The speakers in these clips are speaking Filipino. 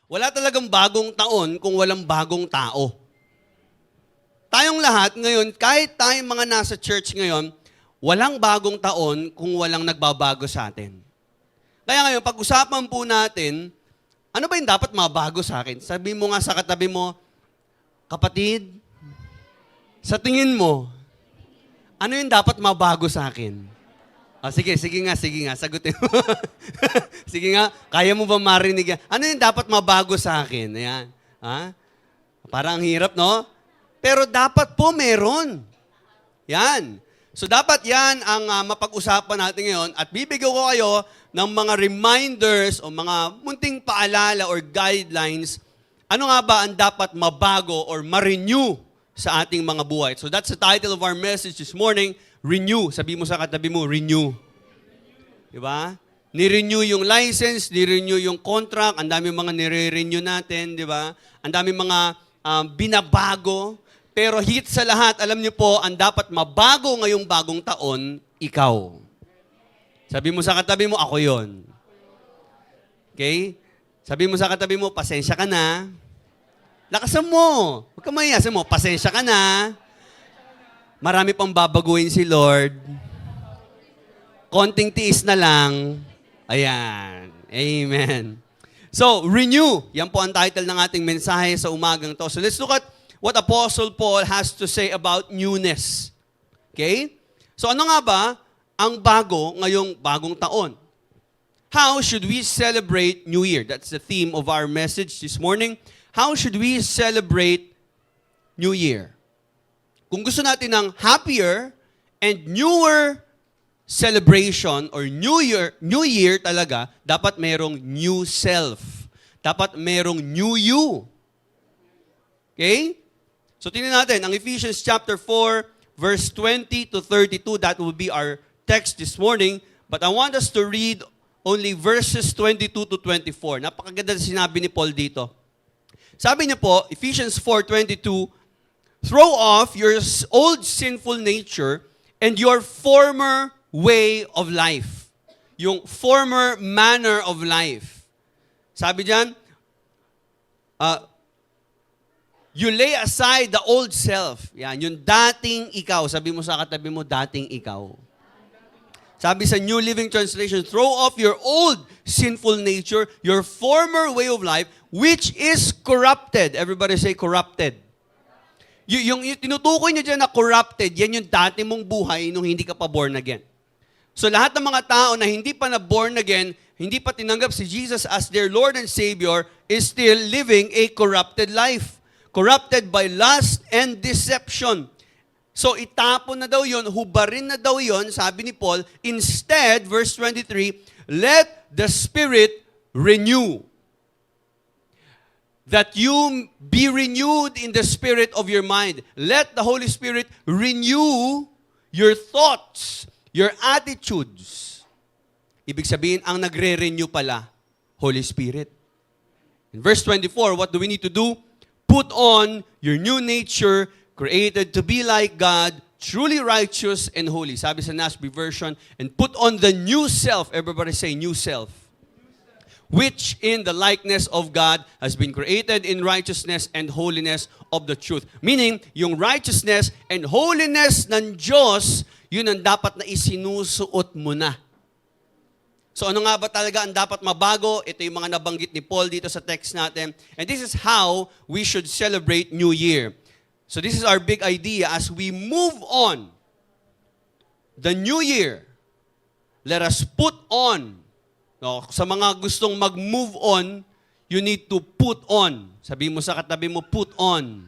Wala talagang bagong taon kung walang bagong tao. Tayong lahat ngayon, kahit tayong mga nasa church ngayon, walang bagong taon kung walang nagbabago sa atin. Kaya ngayon, pag-usapan po natin, ano ba yung dapat mabago sa akin? Sabi mo nga sa katabi mo, kapatid, sa tingin mo, ano yung dapat mabago sa akin? Sige nga, sagutin mo. Sige nga, kaya mo ba marinig yan? Ano yung dapat mabago sa akin? Ayan. Parang ang hirap, no? Pero dapat po meron. Yan. So dapat yan ang mapag-usapan natin ngayon at bibigyan ko kayo ng mga reminders o mga munting paalala or guidelines. Ano nga ba ang dapat mabago or ma-renew sa ating mga buhay? So that's the title of our message this morning, Renew. Sabi mo sa katabi mo, Renew. Diba? Ni-renew yung license, ni-renew yung contract, ang dami mga nire-renew natin, di ba? Ang dami mga binabago. Pero higit sa lahat, alam niyo po, ang dapat mabago ngayong bagong taon, ikaw. Sabi mo sa katabi mo, ako yon. Okay? Sabi mo sa katabi mo, pasensya ka na. Lakasan mo. Huwag ka mahiyasin mo, pasensya ka na. Marami pang babaguhin si Lord. Konting tiis na lang. Ayan. Amen. So, renew. Yan po ang title ng ating mensahe sa umagang to. So, let's look at what Apostle Paul has to say about newness. Okay? So, ano nga ba ang bago ngayong bagong taon? How should we celebrate New Year? That's the theme of our message this morning. How should we celebrate New Year? Kung gusto natin ng happier and newer celebration or New Year talaga, dapat merong new self. Dapat merong new you. Okay? So tingnan natin, ang Ephesians chapter 4, verse 20 to 32, that will be our text this morning. But I want us to read only verses 22 to 24. Napakaganda na sinabi ni Paul dito. Sabi niya po, Ephesians 4:22, throw off your old sinful nature and your former way of life. Yung former manner of life. Sabi diyan, you lay aside the old self. Yan, yung dating ikaw. Sabi mo sa katabi mo, dating ikaw. Sabi sa New Living Translation, throw off your old sinful nature, your former way of life, which is corrupted. Everybody say corrupted. Yung tinutukoy niya dyan na corrupted, yan yung dati mong buhay nung hindi ka pa born again. So lahat ng mga tao na hindi pa na born again, hindi pa tinanggap si Jesus as their Lord and Savior, is still living a corrupted life. Corrupted by lust and deception. So itapon na daw yun, hubarin na daw yun, sabi ni Paul. Instead, verse 23, let the Spirit renew. That you be renewed in the spirit of your mind. Let the Holy Spirit renew your thoughts, your attitudes. Ibig sabihin, ang nagre-renew pala, Holy Spirit. In verse 24, what do we need to do? Put on your new nature, created to be like God, truly righteous and holy. Sabi sa NASB version, and put on the new self. Everybody say, new self. Which in the likeness of God has been created in righteousness and holiness of the truth. Meaning, yung righteousness and holiness ng Diyos, yun ang dapat na isinusuot mo na. So ano nga ba talaga ang dapat mabago? Ito yung mga nabanggit ni Paul dito sa text natin. And this is how we should celebrate New Year. So this is our big idea as we move on the New Year. Let us put on. No, sa mga gustong mag-move on, you need to put on. Sabi mo sa katabi mo, put on.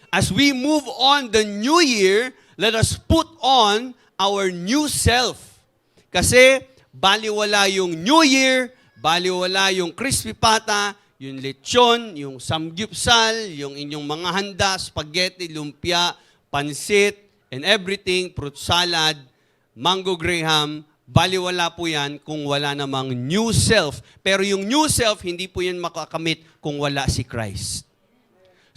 As we move on the new year, let us put on our new self. Kasi baliwala yung new year, baliwala yung crispy pata, yung lechon, yung samgyupsal, yung inyong mga handa, spaghetti, lumpia, pansit, and everything, fruit salad, mango graham. Baliwala po yan kung wala namang new self. Pero yung new self, hindi po yan makakamit kung wala si Christ.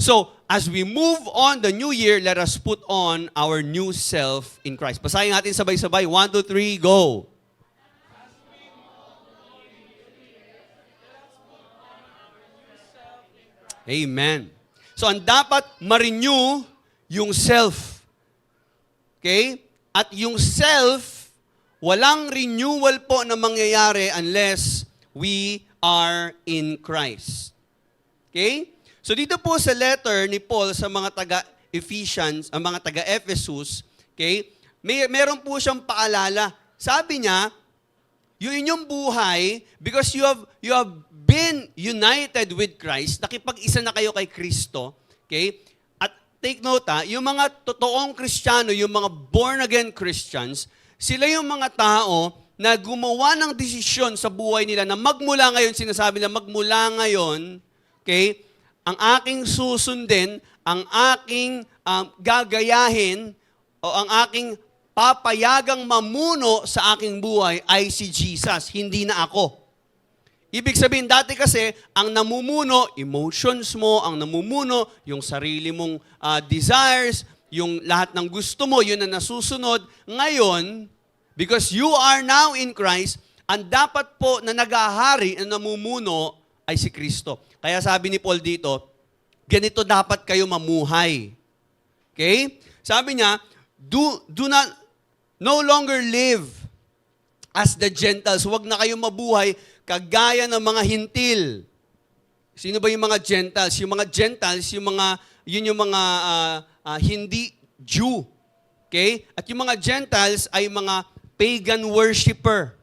So, as we move on the new year, let us put on our new self in Christ. Basahin natin sabay-sabay. 1, 2, 3, go! Amen. So, ang dapat ma-renew yung self. Okay? At yung self, walang renewal po na mangyayari unless we are in Christ. Okay? So, dito po sa letter ni Paul sa mga taga-Ephesians, ang mga taga-Ephesus, okay? Meron po siyang paalala. Sabi niya, yung inyong buhay, because you have been united with Christ, nakipag-isa na kayo kay Kristo, okay? At take note yung mga totoong Kristiyano, yung mga born-again Christians, sila yung mga tao na gumawa ng desisyon sa buhay nila na magmula ngayon, sinasabi na magmula ngayon, okay, ang aking susundin, ang aking gagayahin, o ang aking papayagang mamuno sa aking buhay ay si Jesus, hindi na ako. Ibig sabihin, dati kasi, ang namumuno, emotions mo, ang namumuno, yung sarili mong desires, yung lahat ng gusto mo, yun na nasusunod. Ngayon, because you are now in Christ, ang dapat po na nagahari, ang namumuno, ay si Kristo. Kaya sabi ni Paul dito, ganito dapat kayo mamuhay. Okay? Sabi niya, no longer live as the Gentiles. Huwag na kayong mabuhay kagaya ng mga hintil. Sino ba yung mga Gentiles? Yung mga Gentiles, yun yung mga hindi Jew. Okay? At yung mga Gentiles ay mga pagan worshiper.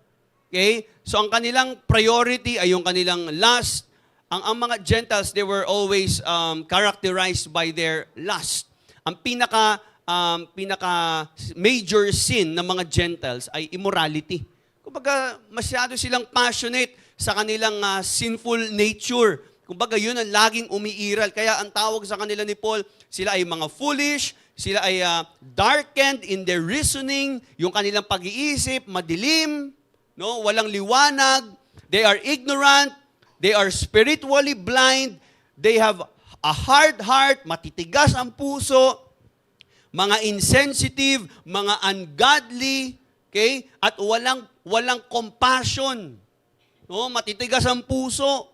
Okay? So ang kanilang priority ay yung kanilang lust. Ang mga Gentiles, they were always characterized by their lust. Ang pinaka major sin ng mga Gentiles ay immorality. Kumbaga, masyado silang passionate sa kanilang sinful nature. Kumbaga, yun ang laging umiiral. Kaya ang tawag sa kanila ni Paul, sila ay mga foolish, sila ay darkened in their reasoning, yung kanilang pag-iisip, madilim, no? Walang liwanag, they are ignorant, they are spiritually blind, they have a hard heart, matitigas ang puso, mga insensitive, mga ungodly, okay? At walang compassion. No, matitigas ang puso.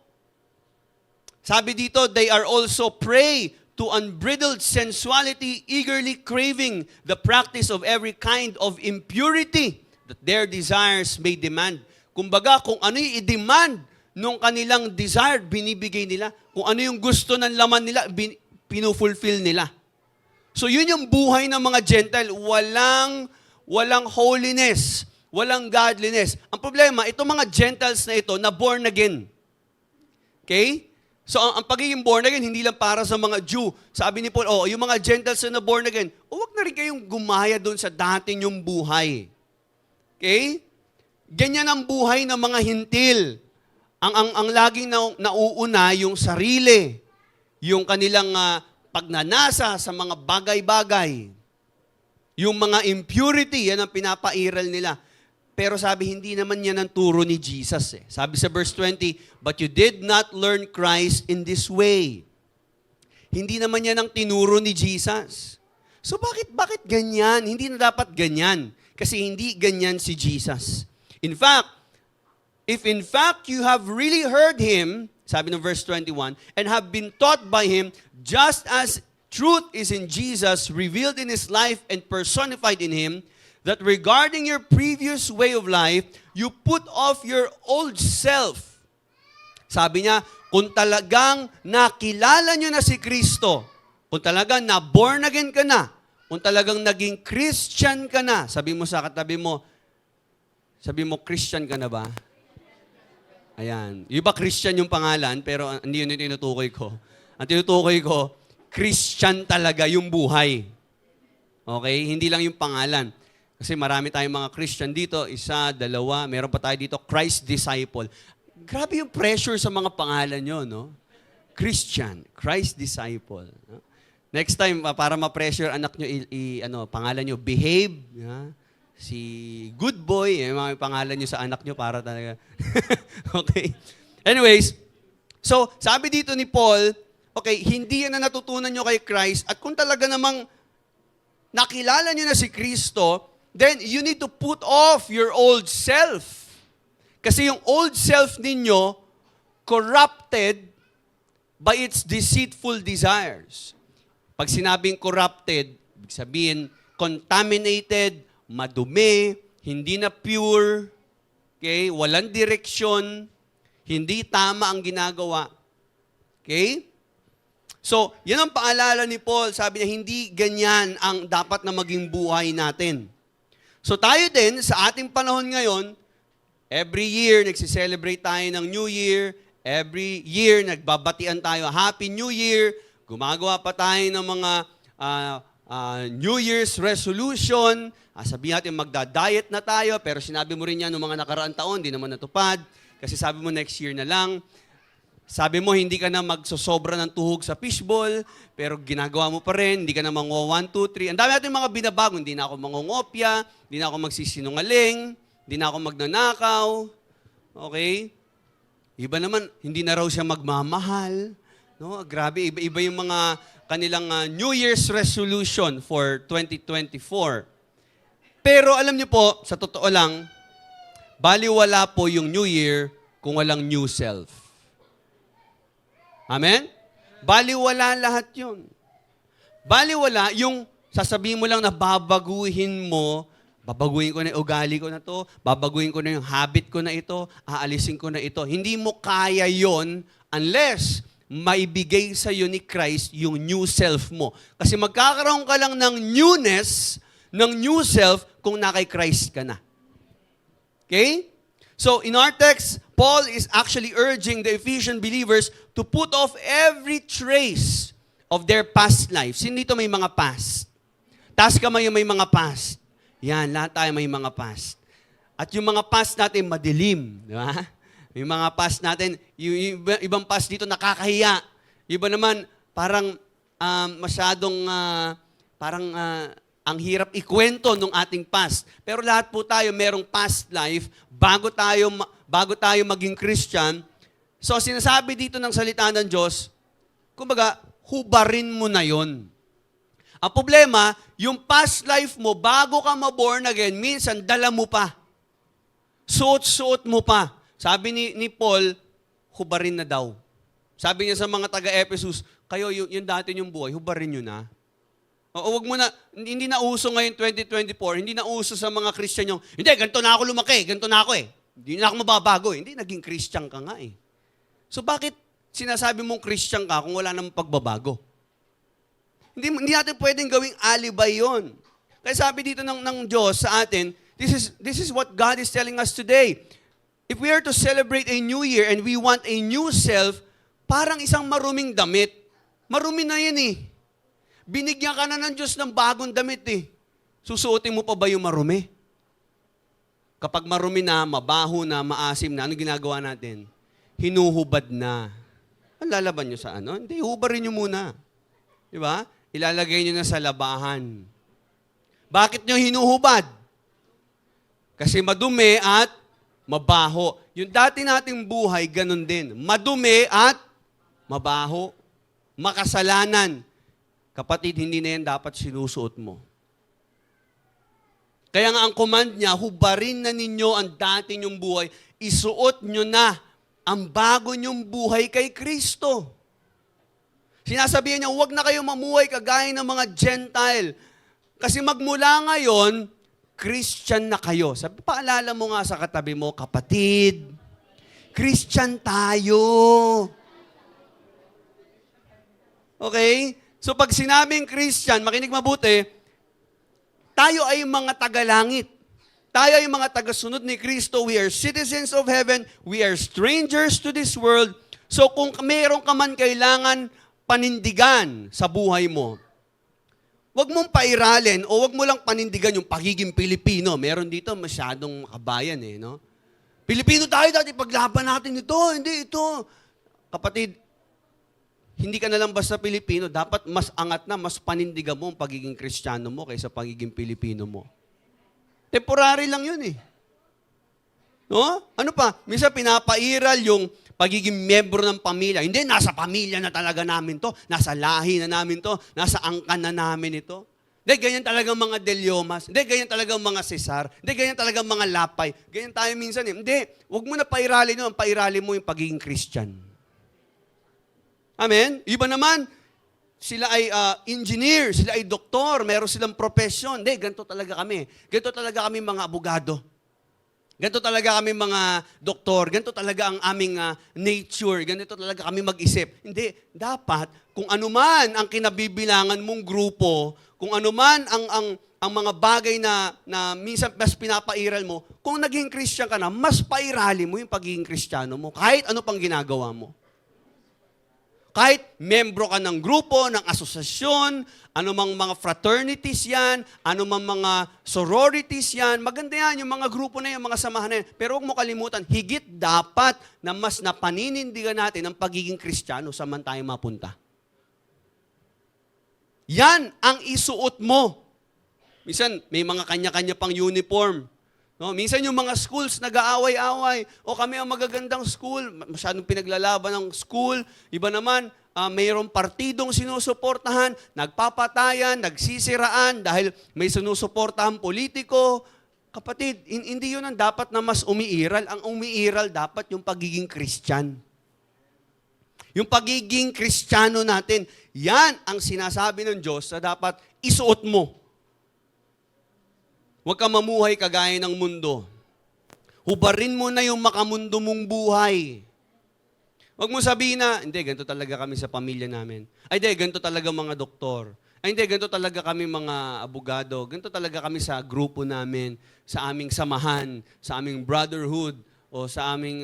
Sabi dito, they are also prey to unbridled sensuality, eagerly craving the practice of every kind of impurity that their desires may demand. Kumbaga, kung ano yung i-demand nung kanilang desire, binibigay nila. Kung ano yung gusto ng laman nila, pinufulfill nila. So yun yung buhay ng mga Gentile. Walang holiness, walang godliness. Ang problema, itong mga Gentiles na ito, na born again. Okay? So ang pagiging born again, hindi lang para sa mga Jew. Sabi ni Paul, yung mga Gentiles na born again, huwag na rin kayong gumaya doon sa dati nyong buhay. Okay? Ganyan ang buhay ng mga hintil. Ang laging nauuna yung sarili, yung kanilang pagnanasa sa mga bagay-bagay, yung mga impurity, yan ang pinapairal nila. Pero sabi, hindi naman yan ang turo ni Jesus. Sabi sa verse 20, but you did not learn Christ in this way. Hindi naman yan ang tinuro ni Jesus. So bakit ganyan? Hindi na dapat ganyan. Kasi hindi ganyan si Jesus. In fact, if in fact you have really heard Him, sabi ng verse 21, and have been taught by Him, just as truth is in Jesus, revealed in His life and personified in Him, that regarding your previous way of life, you put off your old self. Sabi niya, kung talagang nakilala nyo na si Kristo, kung talagang na-born again ka na, kung talagang naging Christian ka na, sabi mo sa katabi mo, Christian ka na ba? Ayan. Yung iba Christian yung pangalan, pero hindi yun yung tinutukoy ko. Ang tinutukoy ko, Christian talaga yung buhay. Okay? Hindi lang yung pangalan. Kasi marami tayong mga Christian dito, isa, dalawa, meron pa tayo dito, Christ disciple. Grabe yung pressure sa mga pangalan nyo, no? Christian, Christ disciple. No? Next time, para ma-pressure anak nyo, pangalan nyo, behave. Yeah? Si good boy, mga pangalan nyo sa anak nyo para talaga. Okay. Anyways, so sabi dito ni Paul, okay, hindi yan na natutunan nyo kay Christ. At kung talaga namang nakilala nyo na si Kristo, then you need to put off your old self. Kasi yung old self ninyo, corrupted, by its deceitful desires. Pag sinabing corrupted, ibig sabihin, contaminated, madumi, hindi na pure, okay, walang direksyon, hindi tama ang ginagawa. Okay? So, yan ang paalala ni Paul. Sabi niya, hindi ganyan ang dapat na maging buhay natin. So tayo din, sa ating panahon ngayon, every year, nagsiselebrate tayo ng New Year. Every year, nagbabatian tayo, Happy New Year. Gumagawa pa tayo ng mga New Year's resolution. Sabihin natin, magda-diet na tayo. Pero sinabi mo rin yan noong mga nakaraang taon, hindi naman natupad. Kasi sabi mo, next year na lang. Sabi mo, hindi ka na magsosobra ng tuhog sa fishball, pero ginagawa mo pa rin, hindi ka na mango 1, 2, 3. Ang dami natin mga binabago, hindi na ako mangongopya, hindi na ako magsisinungaling, hindi na ako magnanakaw. Okay? Iba naman, hindi na raw siya magmamahal. No? Grabe, iba yung mga kanilang New Year's resolution for 2024. Pero alam niyo po, sa totoo lang, baliwala po yung New Year kung walang new self. Amen? Baliwala lahat yun. Baliwala yung sasabihin mo lang na babaguhin mo, babaguhin ko na yung ugali ko na to, babaguhin ko na yung habit ko na ito, aalisin ko na ito. Hindi mo kaya yon unless maibigay sa iyo ni Christ yung new self mo. Kasi magkakaroon ka lang ng newness, ng new self, kung na kay Christ ka na. Okay? So, in our text, Paul is actually urging the Ephesian believers to put off every trace of their past lives. Hindi dito may mga past. Taas kamay yung may mga past. Yan, lahat tayo may mga past. At yung mga past natin madilim. Di ba? Yung mga past natin, yung ibang past dito nakakahiya. Iba naman, parang masyadong, ang hirap ikwento ng ating past. Pero lahat po tayo merong past life bago tayo maging Christian. So sinasabi dito ng salita ng Diyos, kumbaga, hubarin mo na yon. Ang problema, yung past life mo, bago ka ma-born again, minsan dala mo pa. Suot-suot mo pa. Sabi ni Paul, hubarin na daw. Sabi niya sa mga taga-Ephesus, kayo yung dati yung buhay, hubarin nyo na. O wag mo na, hindi na uso ngayon 2024, hindi na uso sa mga Christian yung, hindi, ganito na ako lumaki, ganito na ako eh. Hindi na ako mababago eh. Hindi, naging Christian ka nga eh. So bakit sinasabi mong Christian ka kung wala namang pagbabago? Hindi natin pwedeng gawing alibay yon. Kaya sabi dito ng Diyos sa atin, this is what God is telling us today. If we are to celebrate a new year and we want a new self, parang isang maruming damit. Marumi na yan eh. Binigyan ka na ng Diyos ng bagong damit eh. Susuotin mo pa ba yung marumi? Kapag marumi na, mabaho na, maasim na, ano ginagawa natin? Hinuhubad na. Ang lalaban nyo sa ano? Hindi, hubarin nyo muna. Di ba? Ilalagay nyo na sa labahan. Bakit nyo hinuhubad? Kasi madumi at mabaho. Yung dati nating buhay, ganun din. Madumi at mabaho. Makasalanan. Kapatid, hindi na yan dapat sinusuot mo. Kaya nga ang command niya, hubarin na ninyo ang dati nyong buhay, isuot nyo na ang bago nyong buhay kay Kristo. Sinasabihan niya, huwag na kayo mamuhay kagaya ng mga Gentile. Kasi magmula ngayon, Christian na kayo. Sabi, paalala mo nga sa katabi mo, kapatid, Christian tayo. Okay? So pag sinabing Christian, makinig mabuti, tayo ay mga tagalangit. Tayo ay mga tagasunod ni Kristo. We are citizens of heaven. We are strangers to this world. So kung mayroon ka man kailangan panindigan sa buhay mo, huwag mong pairalin o huwag mo lang panindigan yung pagiging Pilipino. Meron dito masyadong makabayan eh, no? Pilipino tayo dati, paglaban natin ito, hindi ito. Kapatid, hindi ka na lang basta Pilipino, dapat mas angat na, mas panindigan mo ang pagiging Kristiyano mo kaysa pagiging Pilipino mo. Temporary lang yun eh. No? Ano pa? Minsan pinapairal yung pagiging miyembro ng pamilya. Hindi, nasa pamilya na talaga namin to. Nasa lahi na namin to. Nasa angkan na namin ito. Hindi, ganyan talagang mga Deliomas. Hindi, ganyan talagang mga Cesar. Hindi, ganyan talagang mga Lapay. Ganyan tayo minsan eh. Hindi, huwag mo na pairalin yun. Pairalin mo yung pagiging Christian. Amen? Iba naman, sila ay engineer, sila ay doktor, meron silang profession. Hindi, ganito talaga kami. Ganito talaga kami mga abogado. Ganito talaga kami mga doktor. Ganito talaga ang aming nature. Ganito talaga kami mag-isip. Hindi, dapat kung anuman ang kinabibilangan mong grupo, kung anuman ang mga bagay na minsan mas pinapairal mo, kung naging Christian ka na, mas pairali mo yung pagiging Kristiyano mo, kahit ano pang ginagawa mo. Kahit membro ka ng grupo, ng asosasyon, anumang mga fraternities yan, anumang mga sororities yan, maganda yan, yung mga grupo na yan, mga samahan na yan. Pero huwag mo kalimutan, higit dapat na mas napaninindigan natin ang pagiging Kristiyano saan man tayo mapunta. Yan ang isuot mo. Minsan, may mga kanya-kanya pang uniform. No, minsan yung mga schools nag-aaway-away. O kami ang magagandang school, masyadong pinaglalaban ng school. Iba naman, mayroong partidong sinusuportahan, nagpapatayan, nagsisiraan dahil may sinusuportahan politiko. Kapatid, hindi yun ang dapat na mas umiiral. Ang umiiral dapat yung pagiging Christian. Yung pagiging Kristiyano natin, yan ang sinasabi ng Diyos na dapat isuot mo. Huwag ka mamuhay kagaya ng mundo. Hubarin mo na yung makamundo mong buhay. Huwag mo sabihin na, hindi, ganito talaga kami sa pamilya namin. Ay, hindi, ganito talaga mga doktor. Ay, hindi, ganito talaga kami mga abogado. Ganito talaga kami sa grupo namin, sa aming samahan, sa aming brotherhood, o sa aming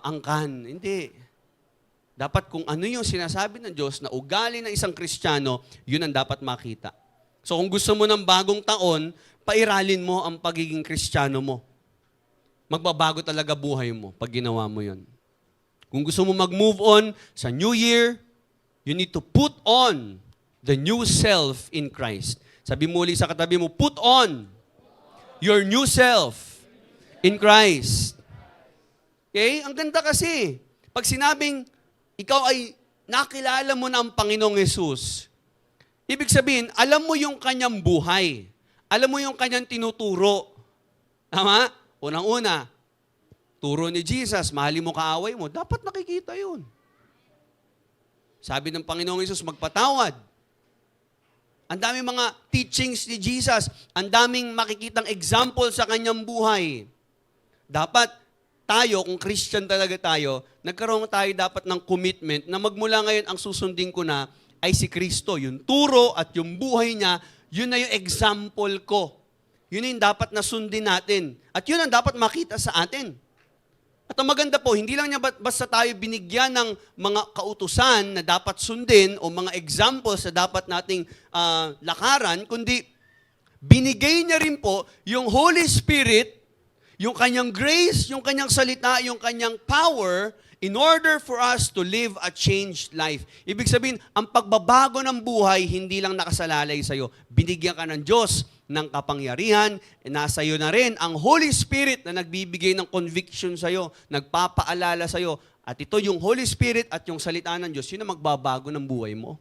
angkan. Hindi. Dapat kung ano yung sinasabi ng Diyos na ugali ng isang Kristiyano, yun ang dapat makita. So kung gusto mo ng bagong taon, pairalin mo ang pagiging Kristiyano mo. Magbabago talaga buhay mo pag ginawa mo yon. Kung gusto mo mag-move on sa New Year, you need to put on the new self in Christ. Sabi mo ulit sa katabi mo, put on your new self in Christ. Okay? Ang ganda kasi. Pag sinabing, ikaw ay nakilala mo na ang Panginoong Yesus, ibig sabihin, alam mo yung kanyang buhay. Alam mo yung kanyang tinuturo. Tama? Unang-una, turo ni Jesus, mahalin mo kaaway mo, dapat nakikita yun. Sabi ng Panginoong Yesus, magpatawad. Ang daming mga teachings ni Jesus, ang daming makikitang example sa kanyang buhay. Dapat tayo, kung Christian talaga tayo, nagkaroon tayo dapat ng commitment na magmula ngayon ang susundin ko na ay si Kristo. Yung turo at yung buhay niya, yun na yung example ko. Yun yung dapat na sundin natin. At yun ang dapat makita sa atin. At ang maganda po, hindi lang niya basta tayo binigyan ng mga kautusan na dapat sundin o mga examples na dapat nating lakaran, kundi binigay niya rin po yung Holy Spirit, yung kanyang grace, yung kanyang salita, yung kanyang power, in order for us to live a changed life. Ibig sabihin, ang pagbabago ng buhay, hindi lang nakasalalay sa'yo. Binigyan ka ng Diyos ng kapangyarihan, nasa iyo na rin ang Holy Spirit na nagbibigay ng conviction sa'yo, nagpapaalala sa'yo. At ito yung Holy Spirit at yung salita ng Diyos, yun ang magbabago ng buhay mo.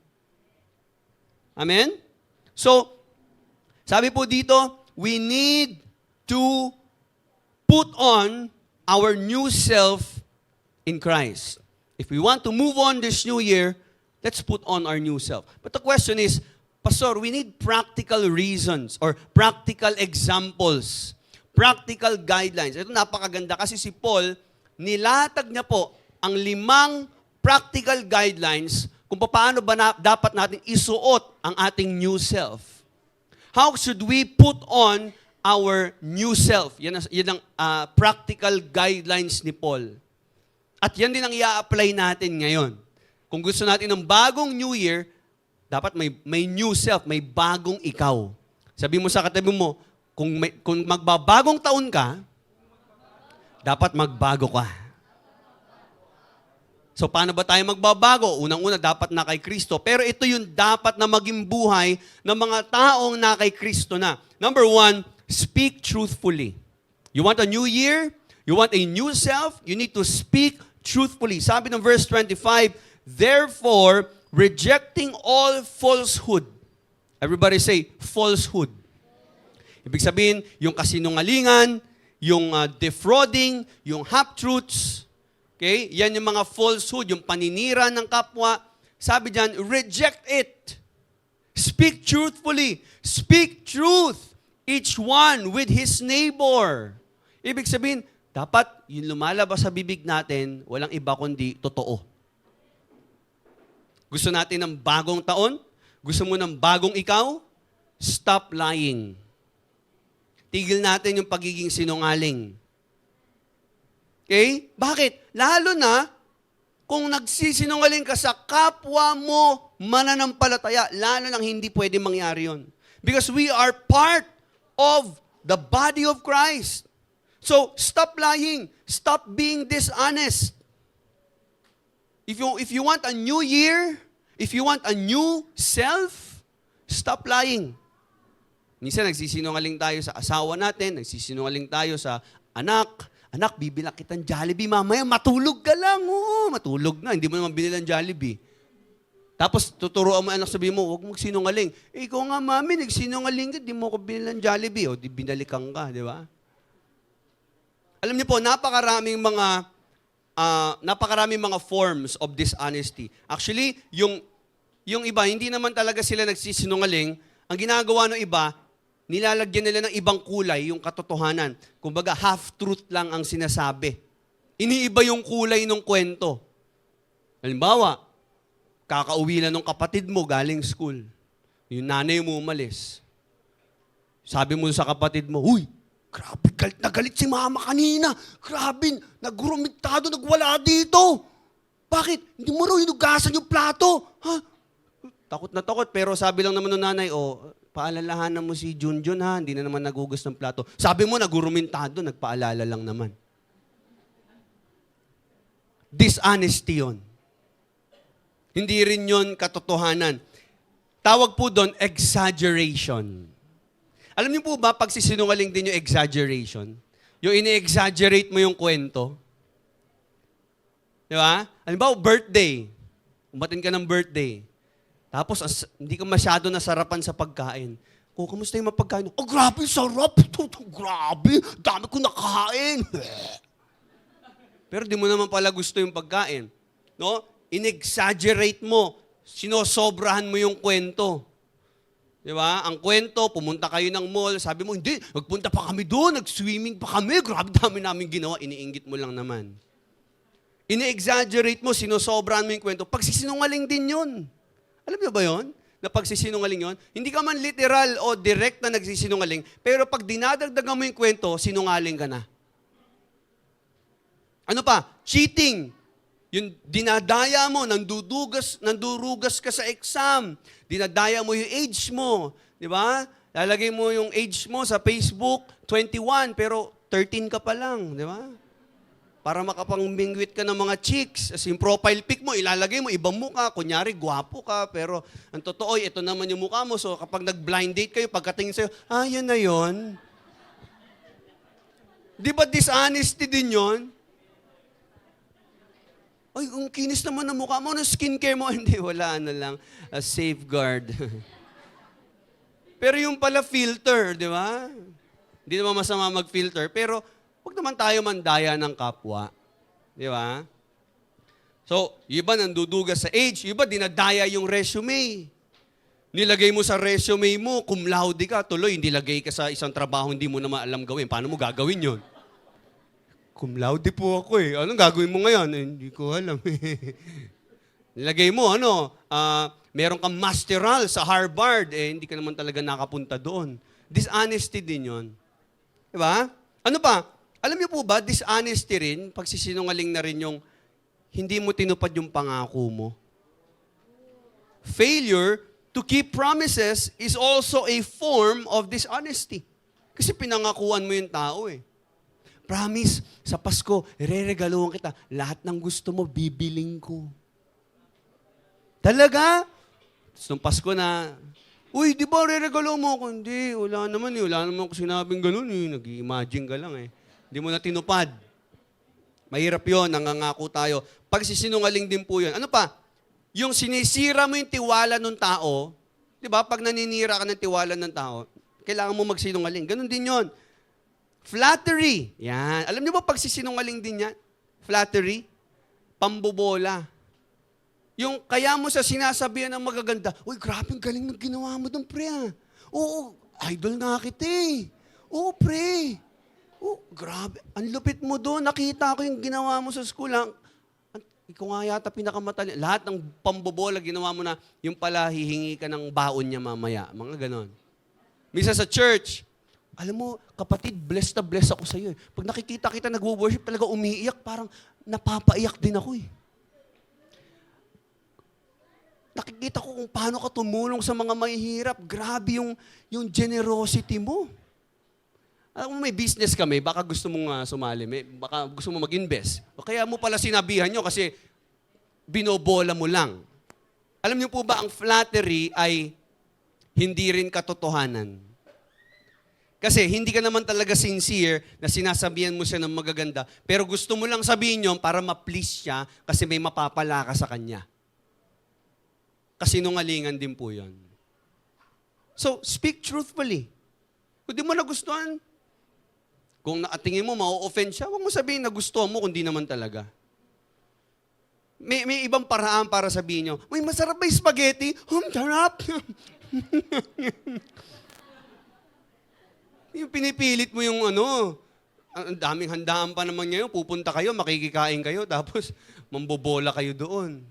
Amen? So, sabi po dito, we need to put on our new self in Christ. If we want to move on this new year, let's put on our new self. But the question is, Pastor, we need practical reasons or practical examples, practical guidelines. Ito napakaganda kasi si Paul, nilatag niya po ang 5 practical guidelines kung paano ba dapat natin isuot ang ating new self. How should we put on our new self? Yan ang practical guidelines ni Paul. At yan din ang i-apply natin ngayon. Kung gusto natin ng bagong New Year, dapat may new self, may bagong ikaw. Sabi mo sa katabi mo, kung magbabagong taon ka, dapat magbago ka. So paano ba tayo magbabago? Unang-una, dapat na kay Kristo. Pero ito yung dapat na maging buhay ng mga taong na kay Kristo na. Number 1, speak truthfully. You want a new year? You want a new self? You need to speak truthfully. Sabi ng verse 25, therefore, rejecting all falsehood. Everybody say, falsehood. Ibig sabihin, yung kasinungalingan, yung defrauding, yung half-truths, Okay? Yan yung mga falsehood, yung paninira ng kapwa. Sabi diyan, reject it. Speak truthfully. Speak truth. Each one with his neighbor. Ibig sabihin, dapat yung lumalabas sa bibig natin, walang iba kundi totoo. Gusto natin ng bagong taon? Gusto mo ng bagong ikaw? Stop lying. Tigil natin yung pagiging sinungaling. Okay? Bakit? Lalo na kung nagsisinungaling ka sa kapwa mo mananampalataya, lalo nang hindi pwede mangyari yon. Because we are part of the body of Christ. So, stop lying. Stop being dishonest. If you want a new year, if you want a new self, stop lying. Minsan nagsisinungaling tayo sa asawa natin, nagsisinungaling tayo sa anak. Anak, bibilak kitang Jollibee mamaya, matulog ka lang. Oo, matulog na, hindi mo naman binili ng Jollibee. Tapos tuturuan mo anak, sabihin mo, huwag mong sinungaling. Ikaw nga, mami, nagsinungaling ka, di mo ko binili ng Jollibee. O, di binalikan ka, di ba? Alam niyo po, napakaraming mga forms of dishonesty. Actually, yung iba, hindi naman talaga sila nagsisinungaling. Ang ginagawa ng iba, nilalagyan nila ng ibang kulay yung katotohanan. Kumbaga, half-truth lang ang sinasabi. Iniiba yung kulay ng kwento. Halimbawa, kakauwi lang ng kapatid mo galing school. Yung nanay mo umalis. Sabi mo sa kapatid mo, "Uy, grabe, galit na galit si mama kanina. Grabe, nagurumitado, nagwala dito. Bakit? Hindi mo raw hinugasan yung plato." Ha? Takot na takot, pero sabi lang naman ng nanay, paalalahanan mo si Junjun ha, hindi na naman nagugas ng plato. Sabi mo, nagurumentado, nagpaalala lang naman. Dishonesty yun. Hindi rin yun katotohanan. Tawag po doon, exaggeration. Alam niyo po ba, pagsisinungaling din yung exaggeration? Yung ini-exaggerate mo yung kwento. Di ba? Halimbawa, birthday. Umatin ka ng birthday. Tapos, hindi ka masyado nasarapan sa pagkain. Kamusta yung mapagkain? Grabe, sarap. Grabe, dami ko nakain. Pero di mo naman pala gusto yung pagkain. No? In-exaggerate mo. Sinosobrahan mo yung kwento. Di ba? Ang kwento, pumunta kayo ng mall. Sabi mo, hindi, nagpunta pa kami doon. Nag-swimming pa kami. Grabe, dami namin ginawa. Iniinggit mo lang naman. In-exaggerate mo, sinosobrahan mo yung kwento. Pagsisinungaling din yun. Alam niyo ba yun? Na pagsisinungaling yun? Hindi ka man literal o direct na nagsisinungaling, pero pag dinadagdagan mo yung kwento, sinungaling ka na. Ano pa? Cheating. Yung dinadaya mo, nandurugas ka sa exam. Dinadaya mo yung age mo. Di ba? Lalagay mo yung age mo sa Facebook, 21, pero 13 ka pa lang. Di ba? Para makapangbingwit ka ng mga chicks. As yung profile pic mo, ilalagay mo, ibang mukha. Kunyari, gwapo ka, pero ang totoo, ito naman yung mukha mo. So kapag nag-blind date kayo, pagkatingin sa'yo, yun na yun. Di ba dishonesty din yun? Ay, ang kinis naman ng mukha mo, ano skincare mo? Hindi, wala na lang. A safeguard. Pero yung pala filter, di ba? Hindi naman masama mag-filter, pero huwag naman tayo mandaya ng kapwa. Di ba? So, yung iba nandudugas sa age, yung iba dinadaya yung resume. Nilagay mo sa resume mo, cum laude ka, tuloy, nilagay ka sa isang trabaho, hindi mo naman alam gawin. Paano mo gagawin yun? Cum laude po ako eh. Anong gagawin mo ngayon? Hindi ko alam. Nilagay mo, meron kang masteral sa Harvard, hindi ka naman talaga nakapunta doon. Dishonesty din yun. Di ba? Ano pa? Alam niyo po ba, dishonesty rin, pagsisinungaling na rin yung hindi mo tinupad yung pangako mo. Failure to keep promises is also a form of dishonesty. Kasi pinangakuan mo yung tao eh. Promise, sa Pasko, re-regaluhan kita. Lahat ng gusto mo, bibiling ko. Talaga? Tapos nung Pasko na, uy, di ba re-regalo mo ako? Hindi, wala naman eh. Wala naman ako sinabing ganun eh. Nag-i-imagine ka lang eh. Hindi mo na tinupad. Mahirap yun, nangangako tayo. Pagsisinungaling din po yun. Ano pa? Yung sinisira mo yung tiwala ng tao, di ba? Pag naninira ka ng tiwala ng tao, kailangan mo magsinungaling. Ganun din yun. Flattery. Yan. Alam niyo ba pagsisinungaling din yan? Flattery. pambobola. Yung kaya mo sa sinasabihan ng magaganda, uy, grabe, galing ng ginawa mo doon, pre. Oo, idol nga kita eh. Oo, pre. Oo, grabe. Ang lupit mo doon. Nakita ko yung ginawa mo sa school. Ikaw nga yata pinakamatali. Lahat ng pambobola ginawa mo na, yung pala hihingi ka ng baon niya mamaya. Mga ganon. Misa sa church, alam mo, kapatid, blessed na blessed ako sa iyo. Pag nakikita kita nagwo-worship, talaga umiiyak, parang napapaiyak din ako eh. Nakikita ko kung paano ka tumulong sa mga mahihirap. Grabe yung generosity mo. Alam mo, may business kami, baka gusto mong sumali, baka gusto mo mag-invest. O kaya mo pala sinabihan nyo kasi binobola mo lang. Alam niyo po ba, ang flattery ay hindi rin katotohanan. Kasi hindi ka naman talaga sincere na sinasabihan mo siya ng magaganda, pero gusto mo lang sabihin yun para ma-please siya kasi may mapapala ka sa kanya. Kasinungalingan din po yun. So, speak truthfully. Kung di mo nagustuhan, kung nakatingin mo, ma-offend siya, huwag mo sabihin na gusto mo, kundi naman talaga. May ibang paraan para sabihin nyo, may masarap ba yung spaghetti? Sarap! Yung pinipilit mo yung ang daming handaan pa naman ngayon, pupunta kayo, makikikain kayo, tapos mambobola kayo doon.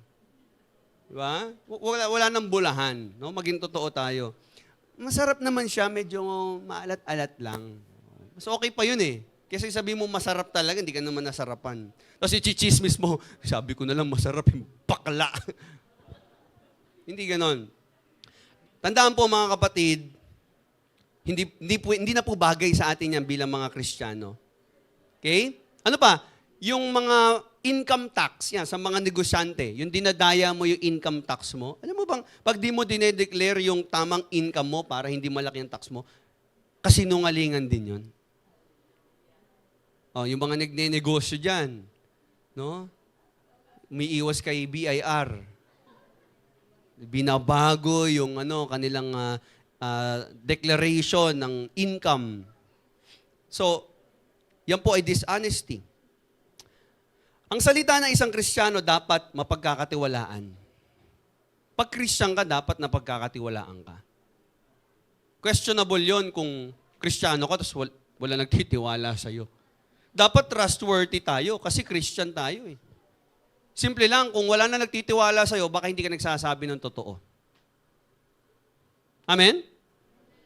Diba? Wala nang bulahan. No? Maging totoo tayo. Masarap naman siya, medyo maalat-alat lang. Mas okay pa yun eh. Kasi sabi mo masarap talaga, hindi ka naman nasarapan. Tapos i-chismis mo, sabi ko na lang masarap yung bakla. Hindi ganon. Tandaan po mga kapatid, hindi na po bagay sa atin yan bilang mga Kristiyano. Okay? Ano pa? Yung mga income tax, yan, sa mga negosyante, yung dinadaya mo yung income tax mo, alam mo bang, pag di mo dinedeclare yung tamang income mo para hindi malaki ang tax mo, kasinungalingan din yun. Oh, yung mga nagne-negosyo dyan, no? Umiiwas kay BIR. Binabago yung kanilang declaration ng income. So, yan po ay dishonesty. Ang salita ng isang Kristiyano dapat mapagkakatiwalaan. Pag Kristyan ka, dapat napagkakatiwalaan ka. Questionable yon kung Kristiyano ka, tapos wala nagtitiwala sa'yo. Dapat trustworthy tayo kasi Christian tayo eh. Simple lang, kung wala na nagtitiwala sa'yo, baka hindi ka nagsasabi ng totoo. Amen?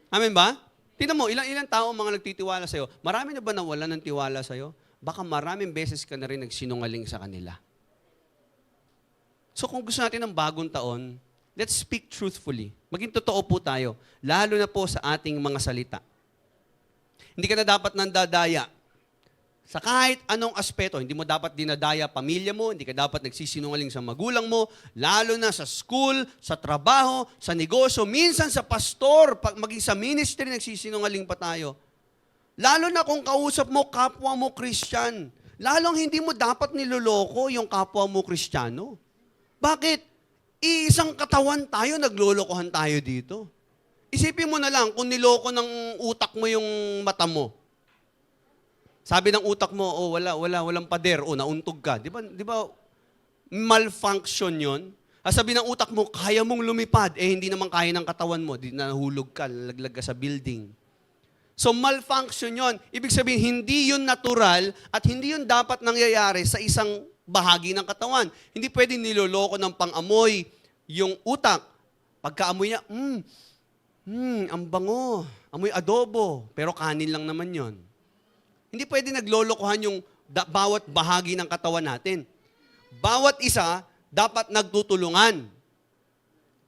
Amen ba? Tingnan mo, ilang tao mga nagtitiwala sa'yo. Marami na ba nawala ng tiwala sa'yo? Baka maraming beses ka na rin nagsinungaling sa kanila. So kung gusto natin ng bagong taon, let's speak truthfully. Maging totoo po tayo, lalo na po sa ating mga salita. Hindi ka na dapat nandadaya. Sa kahit anong aspeto, hindi mo dapat dinadaya pamilya mo, hindi ka dapat nagsisinungaling sa magulang mo, lalo na sa school, sa trabaho, sa negosyo, minsan sa pastor, maging sa ministry, nagsisinungaling pa tayo. Lalo na kung kausap mo, kapwa mo Christian. Lalong hindi mo dapat niloloko yung kapwa mo Kristiyano. Bakit? Iisang katawan tayo, naglolokohan tayo dito. Isipin mo na lang, kung niloko ng utak mo yung mata mo. Sabi ng utak mo, walang pader, nauntog ka. Di ba malfunction yon? Sabi ng utak mo, kaya mong lumipad, hindi naman kaya ng katawan mo, nahulog ka, laglag ka sa building. So malfunction yon. Ibig sabihin, hindi yun natural at hindi yun dapat nangyayari sa isang bahagi ng katawan. Hindi pwedeng niloloko ng pang-amoy yung utak. Pagka-amoy niya, ang bango, amoy adobo, pero kanin lang naman yon. Hindi pwedeng naglolokohan yung bawat bahagi ng katawan natin. Bawat isa, dapat nagtutulungan.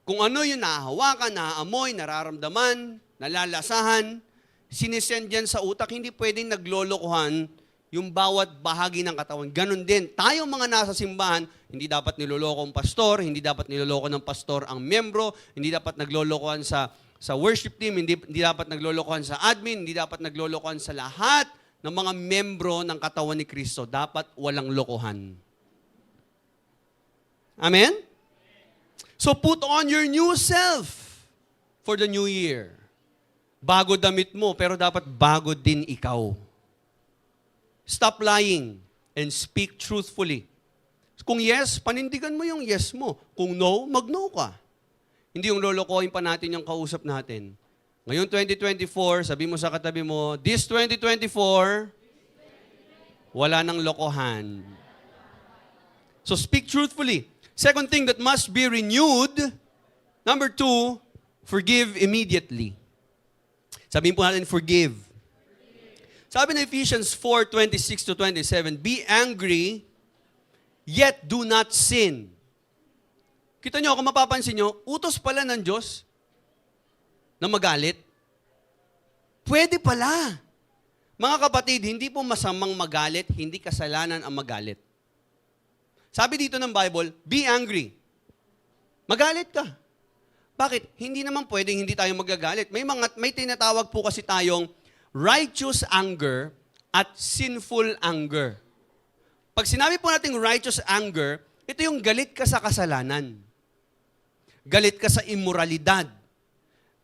Kung ano yung nahahawakan, naamoy, nararamdaman, nalalasahan, sinisend yan sa utak, hindi pwedeng naglolokohan yung bawat bahagi ng katawan. Ganon din. Tayong mga nasa simbahan, hindi dapat niloloko ang pastor, hindi dapat niloloko ng pastor ang membro, hindi dapat naglolokohan sa worship team, hindi dapat naglolokohan sa admin, hindi dapat naglolokohan sa lahat ng mga membro ng katawan ni Kristo. Dapat walang lokohan. Amen? So put on your new self for the new year. Bago damit mo, pero dapat bago din ikaw. Stop lying and speak truthfully. Kung yes, panindigan mo yung yes mo. Kung no, mag-no ka. Hindi yung lolokohin pa natin yung kausap natin. Ngayon 2024, sabi mo sa katabi mo, this 2024, wala nang lokohan. So speak truthfully. Second thing that must be renewed, number 2, forgive immediately. Sabihin po natin, forgive. Sabi na Ephesians 4:26-27, be angry, yet do not sin. Kita nyo, kung mapapansin nyo, utos pala ng Diyos na magalit. Pwede pala. Mga kapatid, hindi po masamang magalit, hindi kasalanan ang magalit. Sabi dito ng Bible, be angry. Magalit ka. Bakit? Hindi naman pwedeng hindi tayo magagalit. May tinatawag po kasi tayong righteous anger at sinful anger. Pag sinabi po natin righteous anger, ito yung galit ka sa kasalanan. Galit ka sa immoralidad.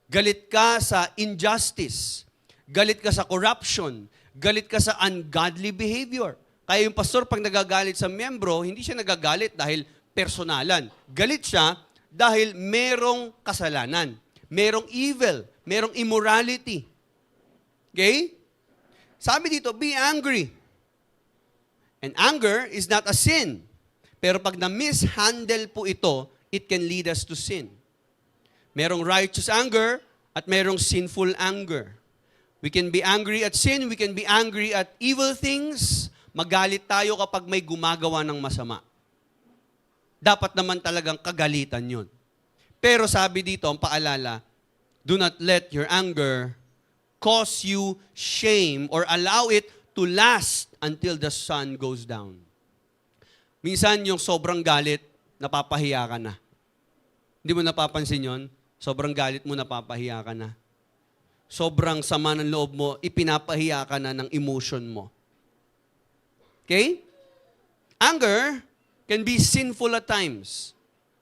Galit ka sa injustice. Galit ka sa corruption. Galit ka sa ungodly behavior. Kaya yung pastor, pag nagagalit sa miyembro, hindi siya nagagalit dahil personalan. Galit siya dahil merong kasalanan. Merong evil. Merong immorality. Okay? Sabi dito, be angry. And anger is not a sin. Pero pag na-mishandle po ito, it can lead us to sin. Merong righteous anger at merong sinful anger. We can be angry at sin, we can be angry at evil things. Magalit tayo kapag may gumagawa ng masama. Dapat naman talagang kagalitan yun. Pero sabi dito, ang paalala, do not let your anger cause you shame or allow it to last until the sun goes down. Minsan yung sobrang galit, napapahiya ka na. Hindi mo napapansin yon? Sobrang galit mo, napapahiya ka na. Sobrang sama ng loob mo, ipinapahiya ka na ng emotion mo. Okay? Anger can be sinful at times.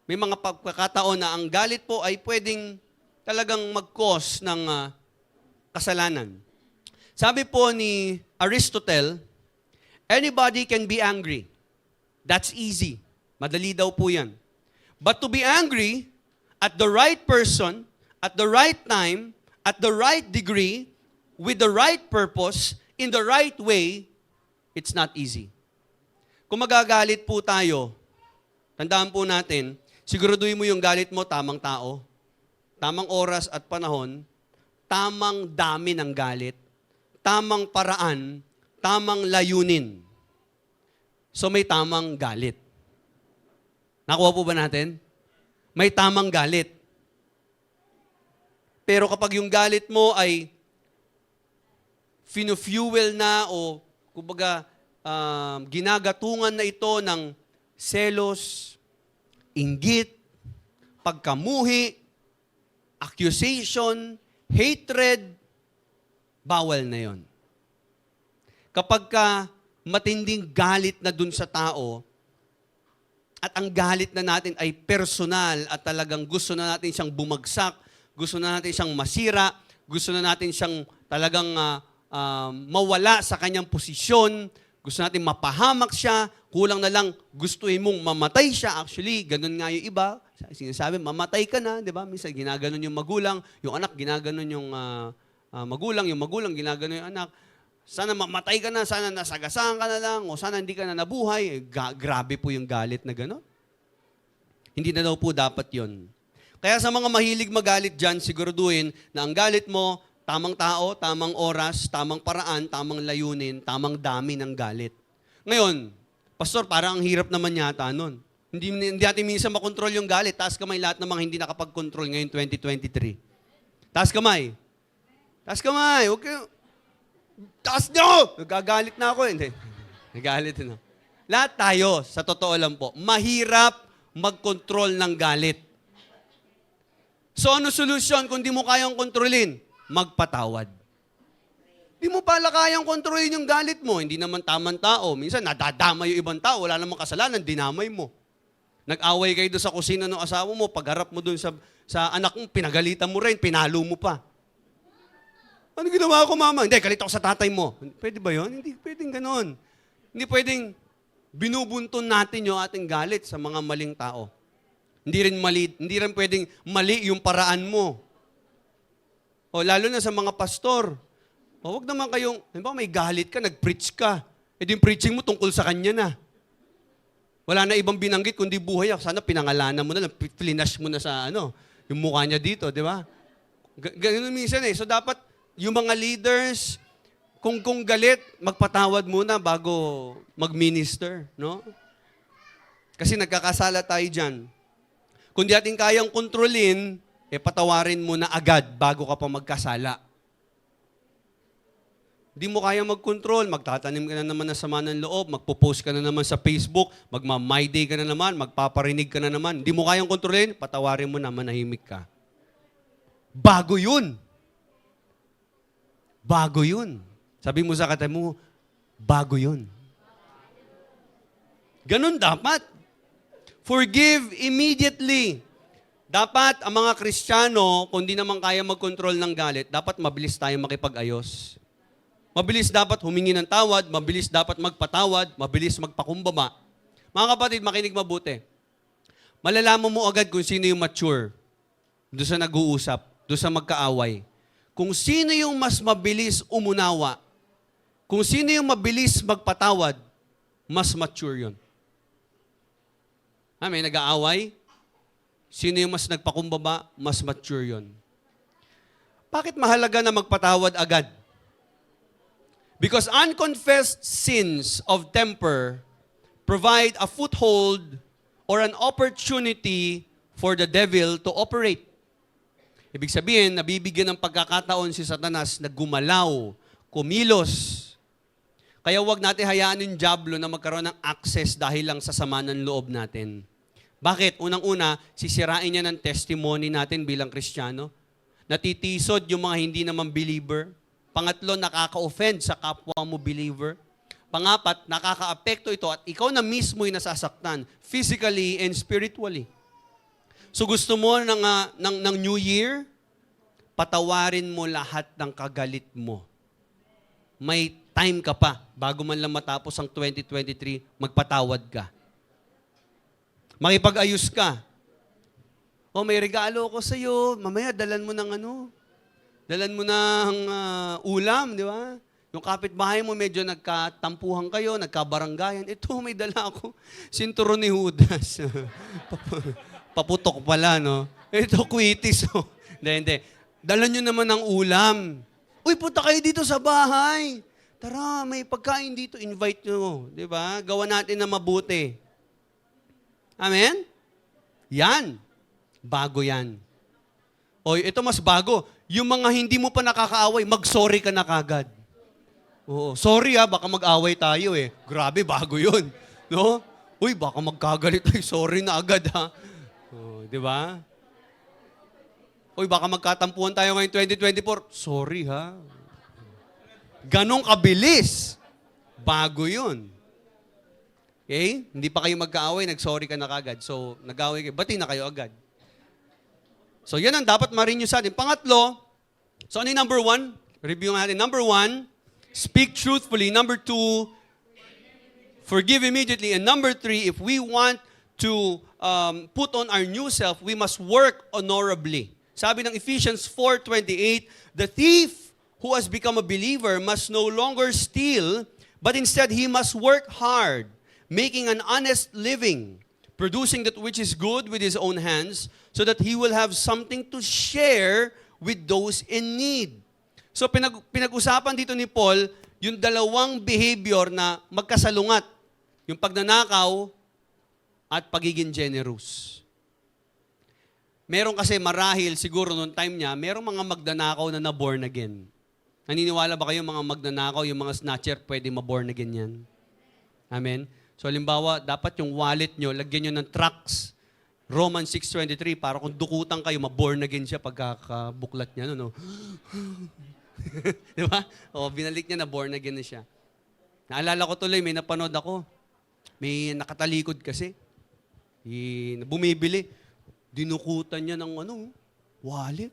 May mga pagkakataon na ang galit po ay pwedeng talagang mag-cause ng kasalanan. Sabi po ni Aristotle, anybody can be angry. That's easy. Madali daw po yan. But to be angry at the right person, at the right time, at the right degree, with the right purpose, in the right way, it's not easy. Kung magagalit po tayo, tandaan po natin, siguraduhin mo yung galit mo, tamang tao, tamang oras at panahon, tamang dami ng galit, tamang paraan, tamang layunin. So may tamang galit. Nakuha po ba natin? May tamang galit. Pero kapag yung galit mo ay finu-fuel na o kumbaga ginagatungan na ito ng selos, inggit, pagkamuhi, accusation, hatred, bawal na yon. Kapag ka matinding galit na dun sa tao, at ang galit na natin ay personal at talagang gusto na natin siyang bumagsak, gusto na natin siyang masira, gusto na natin siyang talagang mawala sa kanyang posisyon, gusto natin mapahamak siya, kulang na lang gustuhin mong mamatay siya. Actually, ganun nga yung iba. Sinasabi, mamatay ka na, di ba? Minsan ginaganon yung magulang, yung anak ginaganon yung magulang ginaganon yung anak. Sana mamatay ka na, sana nasagasaan ka na lang, o sana hindi ka na nabuhay. Grabe po yung galit na gano'n. Hindi na daw po dapat yon. Kaya sa mga mahilig magalit dyan, siguraduhin na ang galit mo, tamang tao, tamang oras, tamang paraan, tamang layunin, tamang dami ng galit. Ngayon, Pastor, parang ang hirap naman yata nun. Hindi natin minsan makontrol yung galit. Taas kamay lahat ng mga hindi nakapag-control ngayon 2023. Taas kamay. Taas kamay. Okay. Taas nyo! Nagagalit na ako. Hindi. Nagalit na. Lahat tayo, sa totoo lang po, mahirap mag-control ng galit. So ano solusyon kung di mo kayang kontrolin? Magpatawad. Di mo pala kayang kontrolin yung galit mo. Hindi naman tamang tao. Minsan nadadamay yung ibang tao. Wala namang kasalanan, dinamay mo. Nag-away kayo doon sa kusina ng asawa mo, pagharap mo doon sa anak mo, pinagalitan mo rin, pinalo mo pa. Ano ginawa ko, mama? Hindi, galit ako sa tatay mo. Pwede ba yun? Hindi pwedeng ganon. Hindi pwedeng binubunton natin yung ating galit sa mga maling tao. Hindi rin pwedeng mali yung paraan mo. O lalo na sa mga pastor. O wag naman kayong, may galit ka, nag-preach ka. Yung preaching mo tungkol sa kanya na. Wala na ibang binanggit kundi buhay. Sana pinangalanan mo na lang, flinash mo na sa yung mukha niya dito, di ba? Ganun minsan eh. So dapat yung mga leaders, kung galit, magpatawad muna bago mag-minister, no? Kasi nagkakasala tayo dyan. Kung di ating kayang kontrolin, patawarin mo na agad bago ka pa magkasala. Di mo kaya mag-control, magtatanim ka na naman ng sama ng loob, magpo-post ka na naman sa Facebook, magma-my day ka na naman, magpaparinig ka na naman. Di mo kayang kontrolin, patawarin mo na, manahimik ka. Bago yun. Bago yun. Sabi mo sa katabi mo, bago yun. Ganun dapat. Forgive immediately. Dapat ang mga Kristiyano, kung di naman kaya mag-control ng galit, dapat mabilis tayo makipag-ayos. Mabilis dapat humingi ng tawad, mabilis dapat magpatawad, mabilis magpakumbaba. Mga kapatid, makinig mabuti. Malalaman mo agad kung sino yung mature, doon sa nag-uusap, doon sa magkaaway. Kung sino yung mas mabilis umunawa, kung sino yung mabilis magpatawad, mas mature yun. May nag-aaway, sino yung mas nagpakumbaba, mas mature yun. Bakit mahalaga na magpatawad agad? Because unconfessed sins of temper provide a foothold or an opportunity for the devil to operate. Ibig sabihin, nabibigyan ng pagkakataon si Satanas na gumalaw, kumilos. Kaya huwag natin hayaan yung diablo na magkaroon ng access dahil lang sa sama ng loob natin. Bakit? Unang-una, sisirain niya ng testimony natin bilang Kristiyano. Natitisod yung mga hindi naman believer. Pangatlo, nakaka-offend sa kapwa mo believer. Pangapat, nakaka-apekto ito at ikaw na mismo yung nasasaktan, physically and spiritually. So gusto mo ng New Year, patawarin mo lahat ng kagalit mo. May time ka pa, bago man lang matapos ang 2023, magpatawad ka. Makipag-ayos ka. May regalo ko sa iyo, mamaya dalan mo ng dalan mo ng ulam, di ba? Yung kapitbahay mo medyo nagkatampuhan kayo, nagkabaranggayan. Ito, may dala ako. Sinturon ni Judas. Paputok pala, no? Ito, kwitis. Hindi. Dalan nyo naman ng ulam. Uy, punta kayo dito sa bahay. Tara, may pagkain dito, invite nyo. Di ba? Gawa natin na mabuti. Amen? Yan. Bago yan. Ito mas bago. Yung mga hindi mo pa nakakaaway, mag-sorry ka na kagad. Oo. Sorry baka mag-away tayo eh. Grabe, bago yun. No? Uy, baka magkagalit tayo. Sorry na agad di ba? Uy, baka magkatampuhan tayo ngayong 2024. Sorry Ganong kabilis. Bago yun. Okay? Hindi pa kayo magkaaway, nag-sorry ka na kagad. So, nag-away kayo, bati na kayo agad. So, yan ang dapat ma-renew sa atin. Pangatlo, so ano yung number 1? Review natin. Number 1, speak truthfully. Number 2, forgive immediately. And number 3, if we want to put on our new self, we must work honorably. Sabi ng Ephesians 4:28, the thief who has become a believer must no longer steal, but instead he must work hard, making an honest living, producing that which is good with his own hands, so that he will have something to share with those in need. So pinag-usapan dito ni Paul, yung dalawang behavior na magkasalungat, yung pagnanakaw at pagiging generous. Meron kasi marahil, siguro noong time niya, merong mga magnanakaw na na-born again. Naniniwala ba kayo mga magnanakaw, yung mga snatcher, pwede ma-born again yan? Amen? So, halimbawa, dapat yung wallet nyo, lagyan nyo ng tracts. Romans 6:23, para kung dukutan kayo, ma-born again siya pagkakabuklat niya. No? Di ba? Binalik niya na born again na siya. Naalala ko tuloy, may napanood ako. May nakatalikod kasi. Bumibili. Dinukutan niya ng wallet.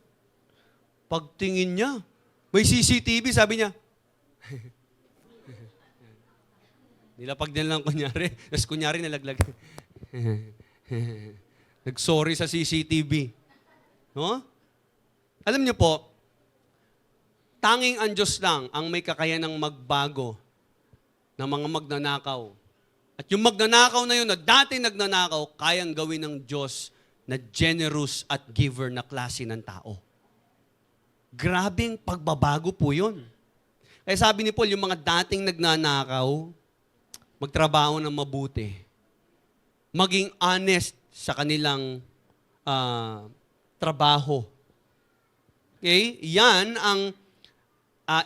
Pagtingin niya, may CCTV, sabi niya. Nilapag nila lang kunyari. Tapos kunyari nalaglag. Nag-sorry sa CCTV. No? Alam niyo po, tanging ang Diyos lang ang may kakayanang magbago ng mga magnanakaw. At yung magnanakaw na yun, na dati nagnanakaw, kayang gawin ng Diyos na generous at giver na klase ng tao. Grabing pagbabago po yun. Kaya sabi ni Paul, yung mga dating nagnanakaw, magtrabaho ng mabuti. Maging honest sa kanilang trabaho. Okay? Yan ang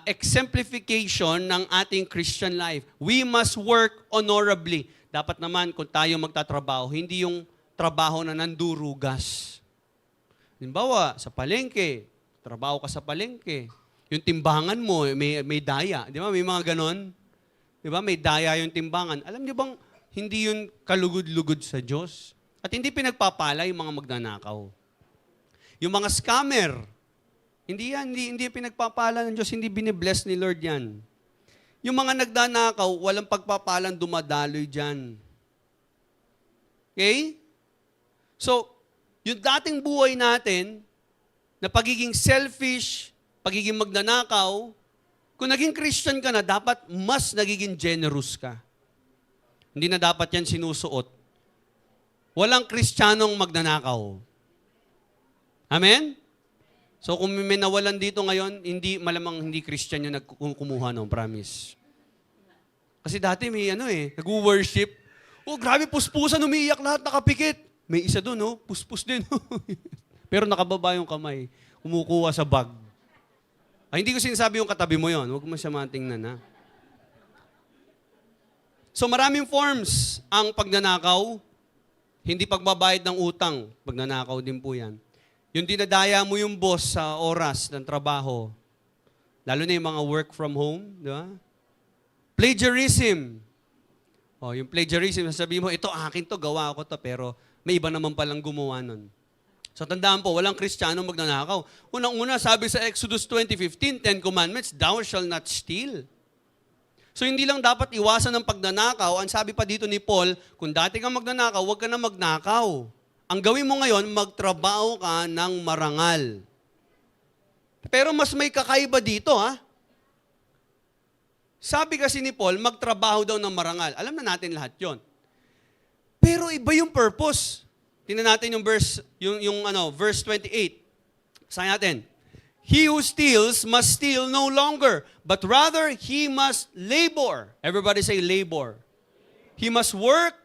exemplification ng ating Christian life. We must work honorably. Dapat naman kung tayo magtatrabaho, hindi yung trabaho na nandurugas. Halimbawa, sa palengke, trabaho ka sa palengke. Yung timbangan mo, may daya. Di ba? May mga ganon. Di ba? May daya yung timbangan. Alam niyo bang hindi yun kalugod-lugod sa Diyos? At hindi pinagpapala yung mga magnanakaw. Yung mga scammer, hindi pinagpapala ng Diyos, hindi binibless ni Lord yan. Yung mga nagnanakaw, walang pagpapalang dumadaloy dyan. Okay? So, yung dating buhay natin, na pagiging selfish, pagiging magnanakaw, kung naging Christian ka na, dapat mas nagiging generous ka. Hindi na dapat yan sinusuot. Walang Kristiyanong magnanakaw. Amen? So kung may nawalan dito ngayon, malamang hindi Christian yung nagkukumuha, no? Promise. Kasi dati may nag-worship. Oh, grabe, puspusan, umiiyak lahat, nakapikit. May isa doon, no? Puspus din. Pero nakababa yung kamay. Kumukuha sa bag. Ay, hindi ko sinasabi yung katabi mo yon. Huwag mo siya matingnan, ha? So maraming forms ang pagnanakaw. Hindi pagbabayad ng utang. Pagnanakaw din po yan. Yung dinadaya mo yung boss sa oras ng trabaho. Lalo na yung mga work from home. Di ba? Plagiarism. Oh, yung plagiarism, sasabihin mo, ito akin to, gawa ko to, pero may iba naman palang gumawa nun. So tandaan po, walang Kristiyano magnanakaw. Unang-una, sabi sa Exodus 20:15, 10 Commandments, thou shall not steal. So hindi lang dapat iwasan ng pagnanakaw. Ang sabi pa dito ni Paul, kung dati kang magnanakaw, huwag ka na magnakaw. Ang gawin mo ngayon, magtrabaho ka ng marangal. Pero mas may kakaiba dito, ha? Sabi kasi ni Paul, magtrabaho daw ng marangal. Alam na natin lahat yon. Pero iba yung purpose. Tingnan natin yung verse 28. Sabi natin, he who steals must steal no longer, but rather he must labor. Everybody say labor. He must work,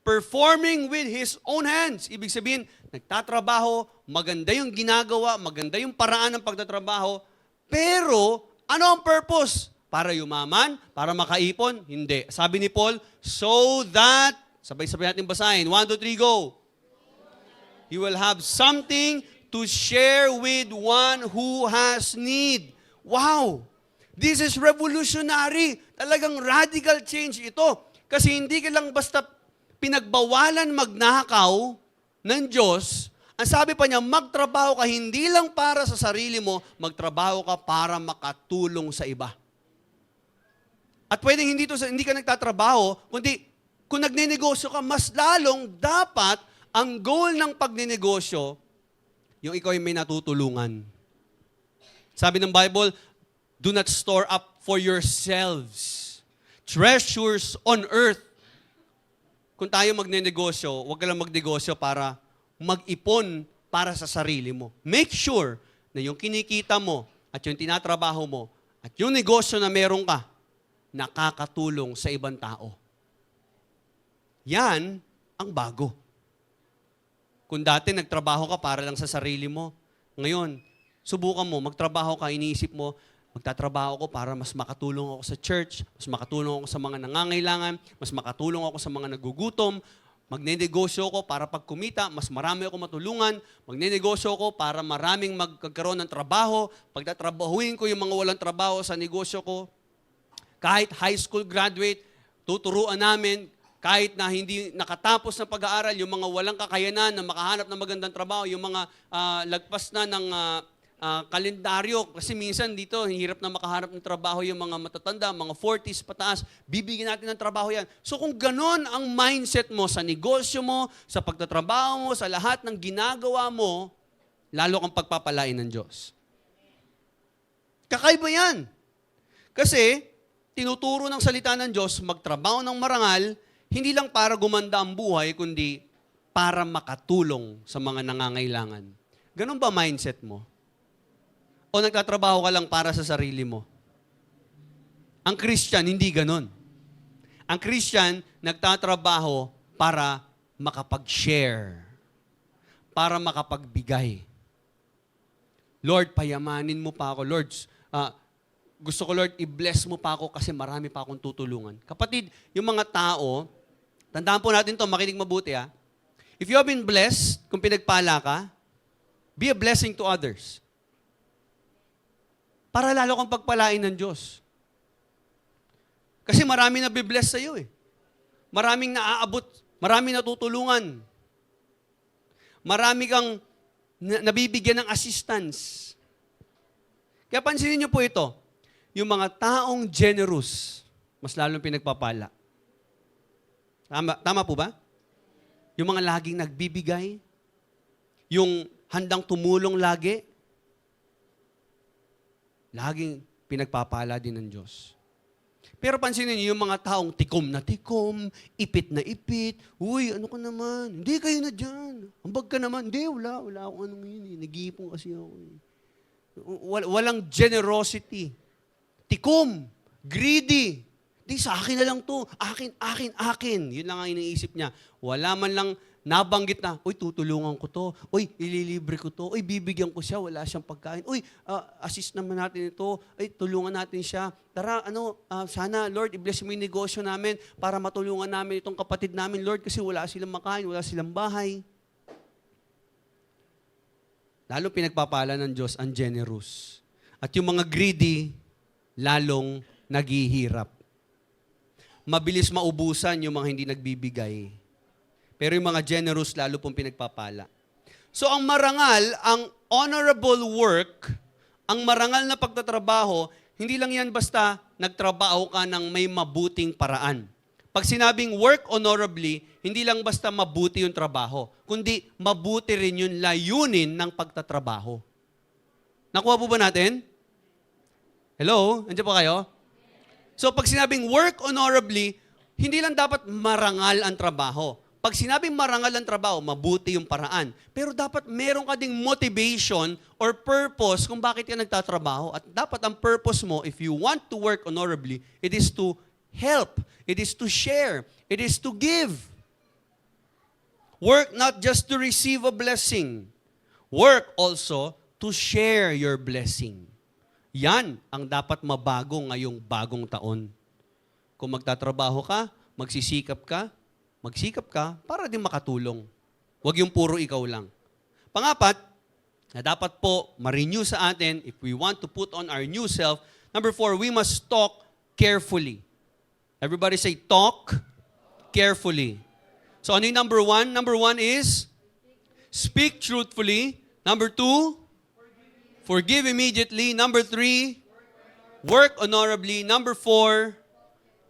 performing with his own hands. Ibig sabihin, nagtatrabaho, maganda yung ginagawa, maganda yung paraan ng pagtatrabaho, pero ano ang purpose? Para yumaman? Para makaipon? Hindi. Sabi ni Paul, so that, sabay-sabay natin basahin, 1, 2, 3, go. You will have something to share with one who has need. Wow! This is revolutionary. Talagang radical change ito. Kasi hindi ka lang basta pinagbawalan magnakaw ng Diyos. Ang sabi pa niya, magtrabaho ka hindi lang para sa sarili mo, magtrabaho ka para makatulong sa iba. At pwedeng hindi ka nagtatrabaho, kundi kung nagnenegosyo ka, mas lalong dapat ang goal ng pagnenegosyo, yung ikaw ay may natutulungan. Sabi ng Bible, do not store up for yourselves treasures on earth. Kung tayo magnenegosyo, huwag ka lang magnegosyo para mag-ipon para sa sarili mo. Make sure na yung kinikita mo at yung tinatrabaho mo at yung negosyo na meron ka, nakakatulong sa ibang tao. Yan ang bago. Kung dati nagtrabaho ka para lang sa sarili mo, ngayon, subukan mo, magtrabaho ka, iniisip mo, magtatrabaho ko para mas makatulong ako sa church, mas makatulong ako sa mga nangangailangan, mas makatulong ako sa mga nagugutom, magnenegosyo ko para pag kumita, mas marami ako matulungan, magnenegosyo ko para maraming magkakaroon ng trabaho, pagtatrabahuin ko yung mga walang trabaho sa negosyo ko, kahit high school graduate, tuturuan namin, kahit na hindi nakatapos ng pag-aaral, yung mga walang kakayanan na makahanap ng magandang trabaho, yung mga lagpas na ng kalendaryo. Kasi minsan dito, hirap na makaharap ng trabaho yung mga matatanda, mga 40s pataas. Bibigyan natin ng trabaho yan. So kung ganon ang mindset mo sa negosyo mo, sa pagtatrabaho mo, sa lahat ng ginagawa mo, lalo kang pagpapalain ng Diyos. Kakaiba yan. Kasi, tinuturo ng salita ng Diyos, magtrabaho ng marangal, hindi lang para gumanda ang buhay, kundi para makatulong sa mga nangangailangan. Ganon ba mindset mo? O nagtatrabaho ka lang para sa sarili mo? Ang Christian, hindi ganon. Ang Christian, nagtatrabaho para makapag-share, para makapagbigay. Lord, payamanin mo pa ako. Lord, gusto ko, Lord, i-bless mo pa ako kasi marami pa akong tutulungan. Kapatid, yung mga tao, tandaan po natin to, makinig mabuti ha. If you have been blessed, kung pinagpala ka, be a blessing to others. Para lalo kang pagpalain ng Diyos. Kasi marami na be-bless sa iyo eh. Maraming naaabot, maraming natutulungan. Marami kang nabibigyan ng assistance. Kaya pansinin niyo po ito, yung mga taong generous, mas lalong pinagpapala. Tama po ba? Yung mga laging nagbibigay, yung handang tumulong lagi, laging pinagpapala din ng Diyos. Pero pansinin niyo, yung mga taong tikom na tikom, ipit na ipit, uy, ano ka naman? Hindi kayo na dyan. Ambag ka naman. Hindi, wala akong anong yun. Nag-iipon kasi ako. Walang generosity. Tikom, greedy. Di, sa akin na lang to. Akin. Yun lang ang iniisip niya. Wala man lang nabanggit na, uy, tutulungan ko to. Uy, ililibre ko to. Uy, bibigyan ko siya. Wala siyang pagkain. Uy, assist naman natin ito. Uy, tulungan natin siya. Tara, sana, Lord, i-bless mo yung negosyo namin para matulungan namin itong kapatid namin, Lord, kasi wala silang makain, wala silang bahay. Lalo pinagpapala ng Diyos ang generous. At yung mga greedy, lalong naghihirap. Mabilis maubusan yung mga hindi nagbibigay. Pero yung mga generous, lalo pong pinagpapala. So ang marangal, ang honorable work, ang marangal na pagtatrabaho, hindi lang yan basta nagtrabaho ka ng may mabuting paraan. Pag sinabing work honorably, hindi lang basta mabuti yung trabaho, kundi mabuti rin yung layunin ng pagtatrabaho. Nakuha po ba natin? Hello? Andiyan po kayo? So pag sinabing work honorably, hindi lang dapat marangal ang trabaho. Pag sinabing marangal ang trabaho, mabuti yung paraan. Pero dapat meron ka ding motivation or purpose kung bakit ka nagtatrabaho. At dapat ang purpose mo, if you want to work honorably, it is to help. It is to share. It is to give. Work not just to receive a blessing. Work also to share your blessing. Yan ang dapat mabago ngayong bagong taon. Kung magtatrabaho ka, magsikap ka para din makatulong. Huwag yung puro ikaw lang. Pangapat, na dapat po ma-renew sa atin if we want to put on our new self. Number 4, we must talk carefully. Everybody say, talk carefully. So ano yung number 1? Number 1 is speak truthfully. Number 2, forgive immediately. Number 3, work honorably. Number 4,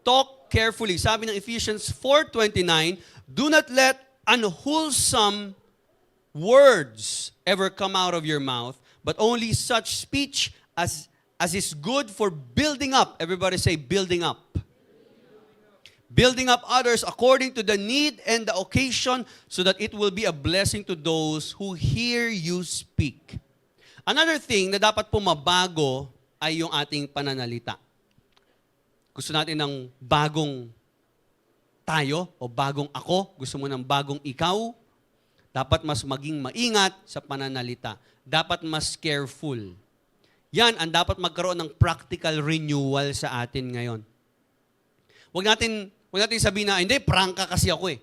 talk carefully. Sabi ng Ephesians 4:29, do not let unwholesome words ever come out of your mouth, but only such speech as is good for building up. Everybody say, building up. Building up others according to the need and the occasion, so that it will be a blessing to those who hear you speak. Another thing na dapat po mabago ay yung ating pananalita. Gusto natin ng bagong tayo o bagong ako. Gusto mo ng bagong ikaw. Dapat mas maging maingat sa pananalita. Dapat mas careful. Yan ang dapat magkaroon ng practical renewal sa atin ngayon. Huwag natin sabihin na, hindi, prangka kasi ako eh.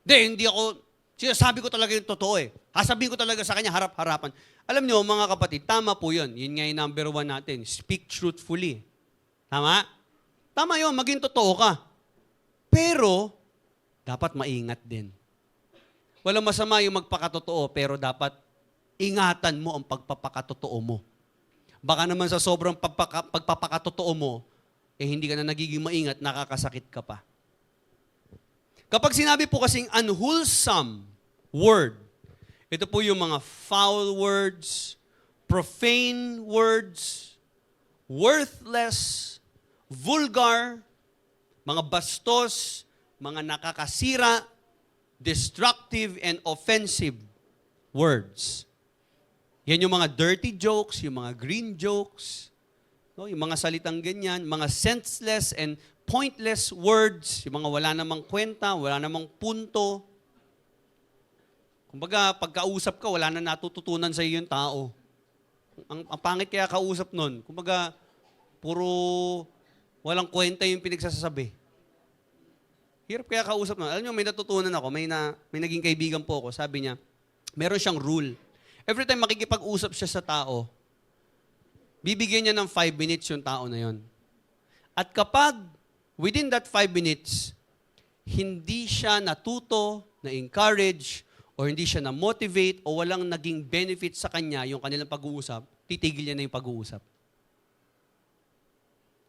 Hindi ako, sinasabi ko talaga yung totoo eh. Sasabihin ko talaga sa kanya, harap-harapan. Alam niyo, mga kapatid, tama po yun. Yun nga yung number 1 natin. Speak truthfully. Tama? Tama yun, maging totoo ka. Pero, dapat maingat din. Walang masama yung magpakatotoo, pero dapat ingatan mo ang pagpapakatotoo mo. Baka naman sa sobrang pagpapakatotoo mo, hindi ka na nagiging maingat, nakakasakit ka pa. Kapag sinabi po kasing unwholesome word, ito po yung mga foul words, profane words, worthless, vulgar, mga bastos, mga nakakasira, destructive and offensive words. Yan yung mga dirty jokes, yung mga green jokes, no? Yung mga salitang ganyan, mga senseless and pointless words, yung mga wala namang kwenta, wala namang punto. Kumbaga, pagkausap ka, wala na natututunan sa iyo yung tao. Ang pangit kaya kausap nun. Kumbaga, puro walang kwenta yung pinagsasabi. Hirap kaya kausap nun. Alam nyo, may natutunan ako, may naging kaibigan po ako, sabi niya, meron siyang rule. Every time makikipag-usap siya sa tao, bibigyan niya ng 5 minutes yung tao na yon. At kapag within that 5 minutes, hindi siya natuto, na-encourage, o hindi siya na-motivate, o walang naging benefit sa kanya yung kanilang pag-uusap, titigil niya na yung pag-uusap.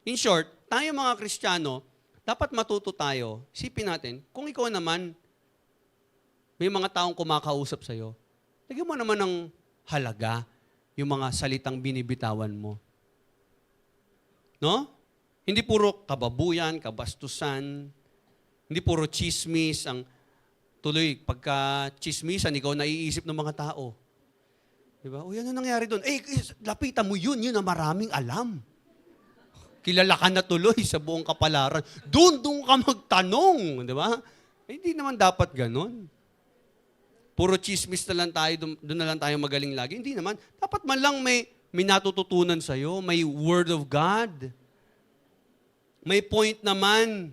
In short, tayo mga Kristiyano, dapat matuto tayo. Isipin natin, kung ikaw naman, may mga taong kumakausap sa'yo, lagyan mo naman ng halaga yung mga salitang binibitawan mo. No? Hindi puro kababuyan, kabastusan, hindi puro chismis, ang tuloy, pagka chismisan, ikaw naiisip ng mga tao. Diba? O yan ang nangyari doon. Lapitan mo yun na maraming alam. Kilala ka na tuloy sa buong kapalaran. Doon ka magtanong. Diba? Hindi naman dapat ganun. Puro chismis na lang tayo, doon na lang tayo magaling lagi. Hindi naman. Dapat man lang may natututunan sa'yo, may word of God. May point naman.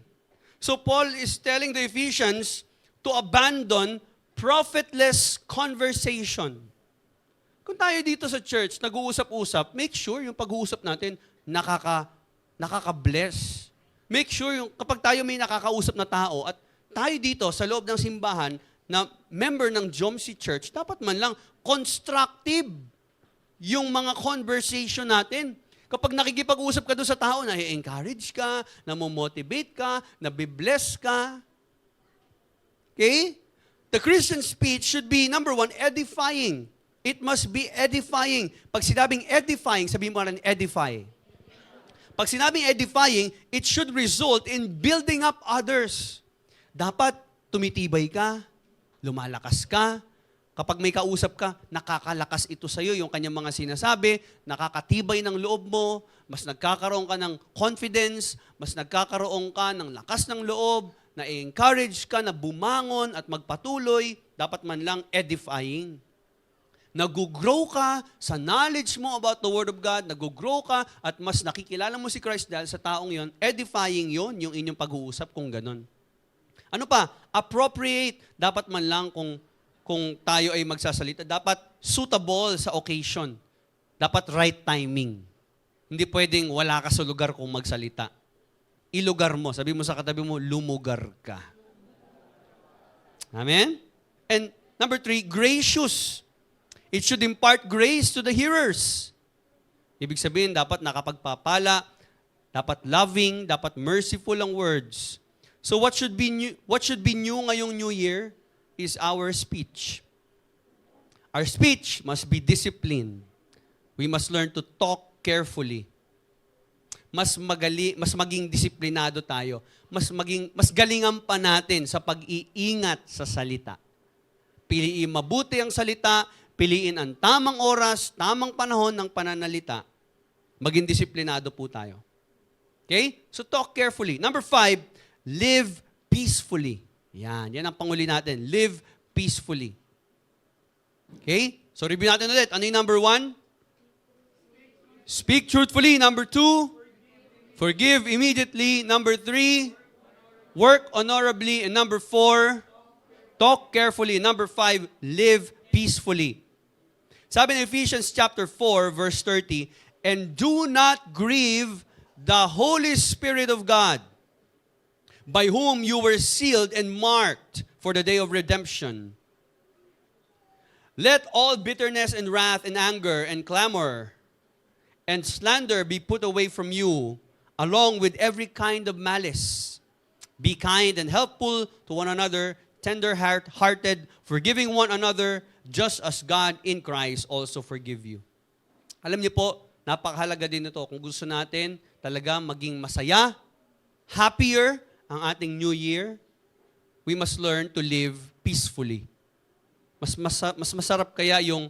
So Paul is telling the Ephesians to abandon profitless conversation. Kung tayo dito sa church, nag-uusap-usap, make sure yung pag-uusap natin nakaka-bless. Make sure yung kapag tayo may nakakausap na tao at tayo dito sa loob ng simbahan na member ng Jomsi Church, dapat man lang constructive yung mga conversation natin. Kapag nakikipag-usap ka doon sa tao, na-encourage ka, na-motivate ka, na-bless ka. Okay? The Christian speech should be, number 1, edifying. It must be edifying. Pag sinabing edifying, sabihin mo rin edify. Pag sinabing edifying, it should result in building up others. Dapat tumitibay ka, lumalakas ka. Kapag may kausap ka, nakakalakas ito sa iyo, yung kanyang mga sinasabi, nakakatibay ng loob mo, mas nagkakaroon ka ng confidence, mas nagkakaroon ka ng lakas ng loob, na-encourage ka na bumangon at magpatuloy, dapat man lang edifying. Nag-grow ka sa knowledge mo about the Word of God, nag-grow ka at mas nakikilala mo si Christ dahil sa taong yon, edifying yon yung inyong pag-uusap kung ganon. Ano pa? Appropriate. Dapat man lang kung tayo ay magsasalita, dapat suitable sa occasion. Dapat right timing. Hindi pwedeng wala ka sa lugar kung magsalita. Ilugar mo. Sabi mo sa katabi mo, lumugar ka. Amen? And number 3, gracious. It should impart grace to the hearers. Ibig sabihin, dapat nakapagpapala, dapat loving, dapat merciful ang words. So what should be new ngayong New Year is our speech. Our speech must be disciplined. We must learn to talk carefully. Mas maging disiplinado tayo. Mas galingan pa natin sa pag-iingat sa salita. Piliin mabuti ang salita, piliin ang tamang oras, tamang panahon ng pananalita. Maging disiplinado po tayo. Okay? So talk carefully. Number 5, live peacefully. Yan ang panguli natin. Live peacefully. Okay? So review natin ulit. Ano yung number 1? Speak truthfully. Number 2, forgive immediately. Number 3, work honorably. And number 4, talk carefully. Number 5, live peacefully. Sabi in Ephesians chapter 4, verse 30, and do not grieve the Holy Spirit of God, by whom you were sealed and marked for the day of redemption. Let all bitterness and wrath and anger and clamor and slander be put away from you, along with every kind of malice. Be kind and helpful to one another, tender-hearted, forgiving one another, just as God in Christ also forgive you. Alam niyo po, napakahalaga din ito. Kung gusto natin talaga maging masaya, happier ang ating New Year, we must learn to live peacefully. Mas masarap kaya yung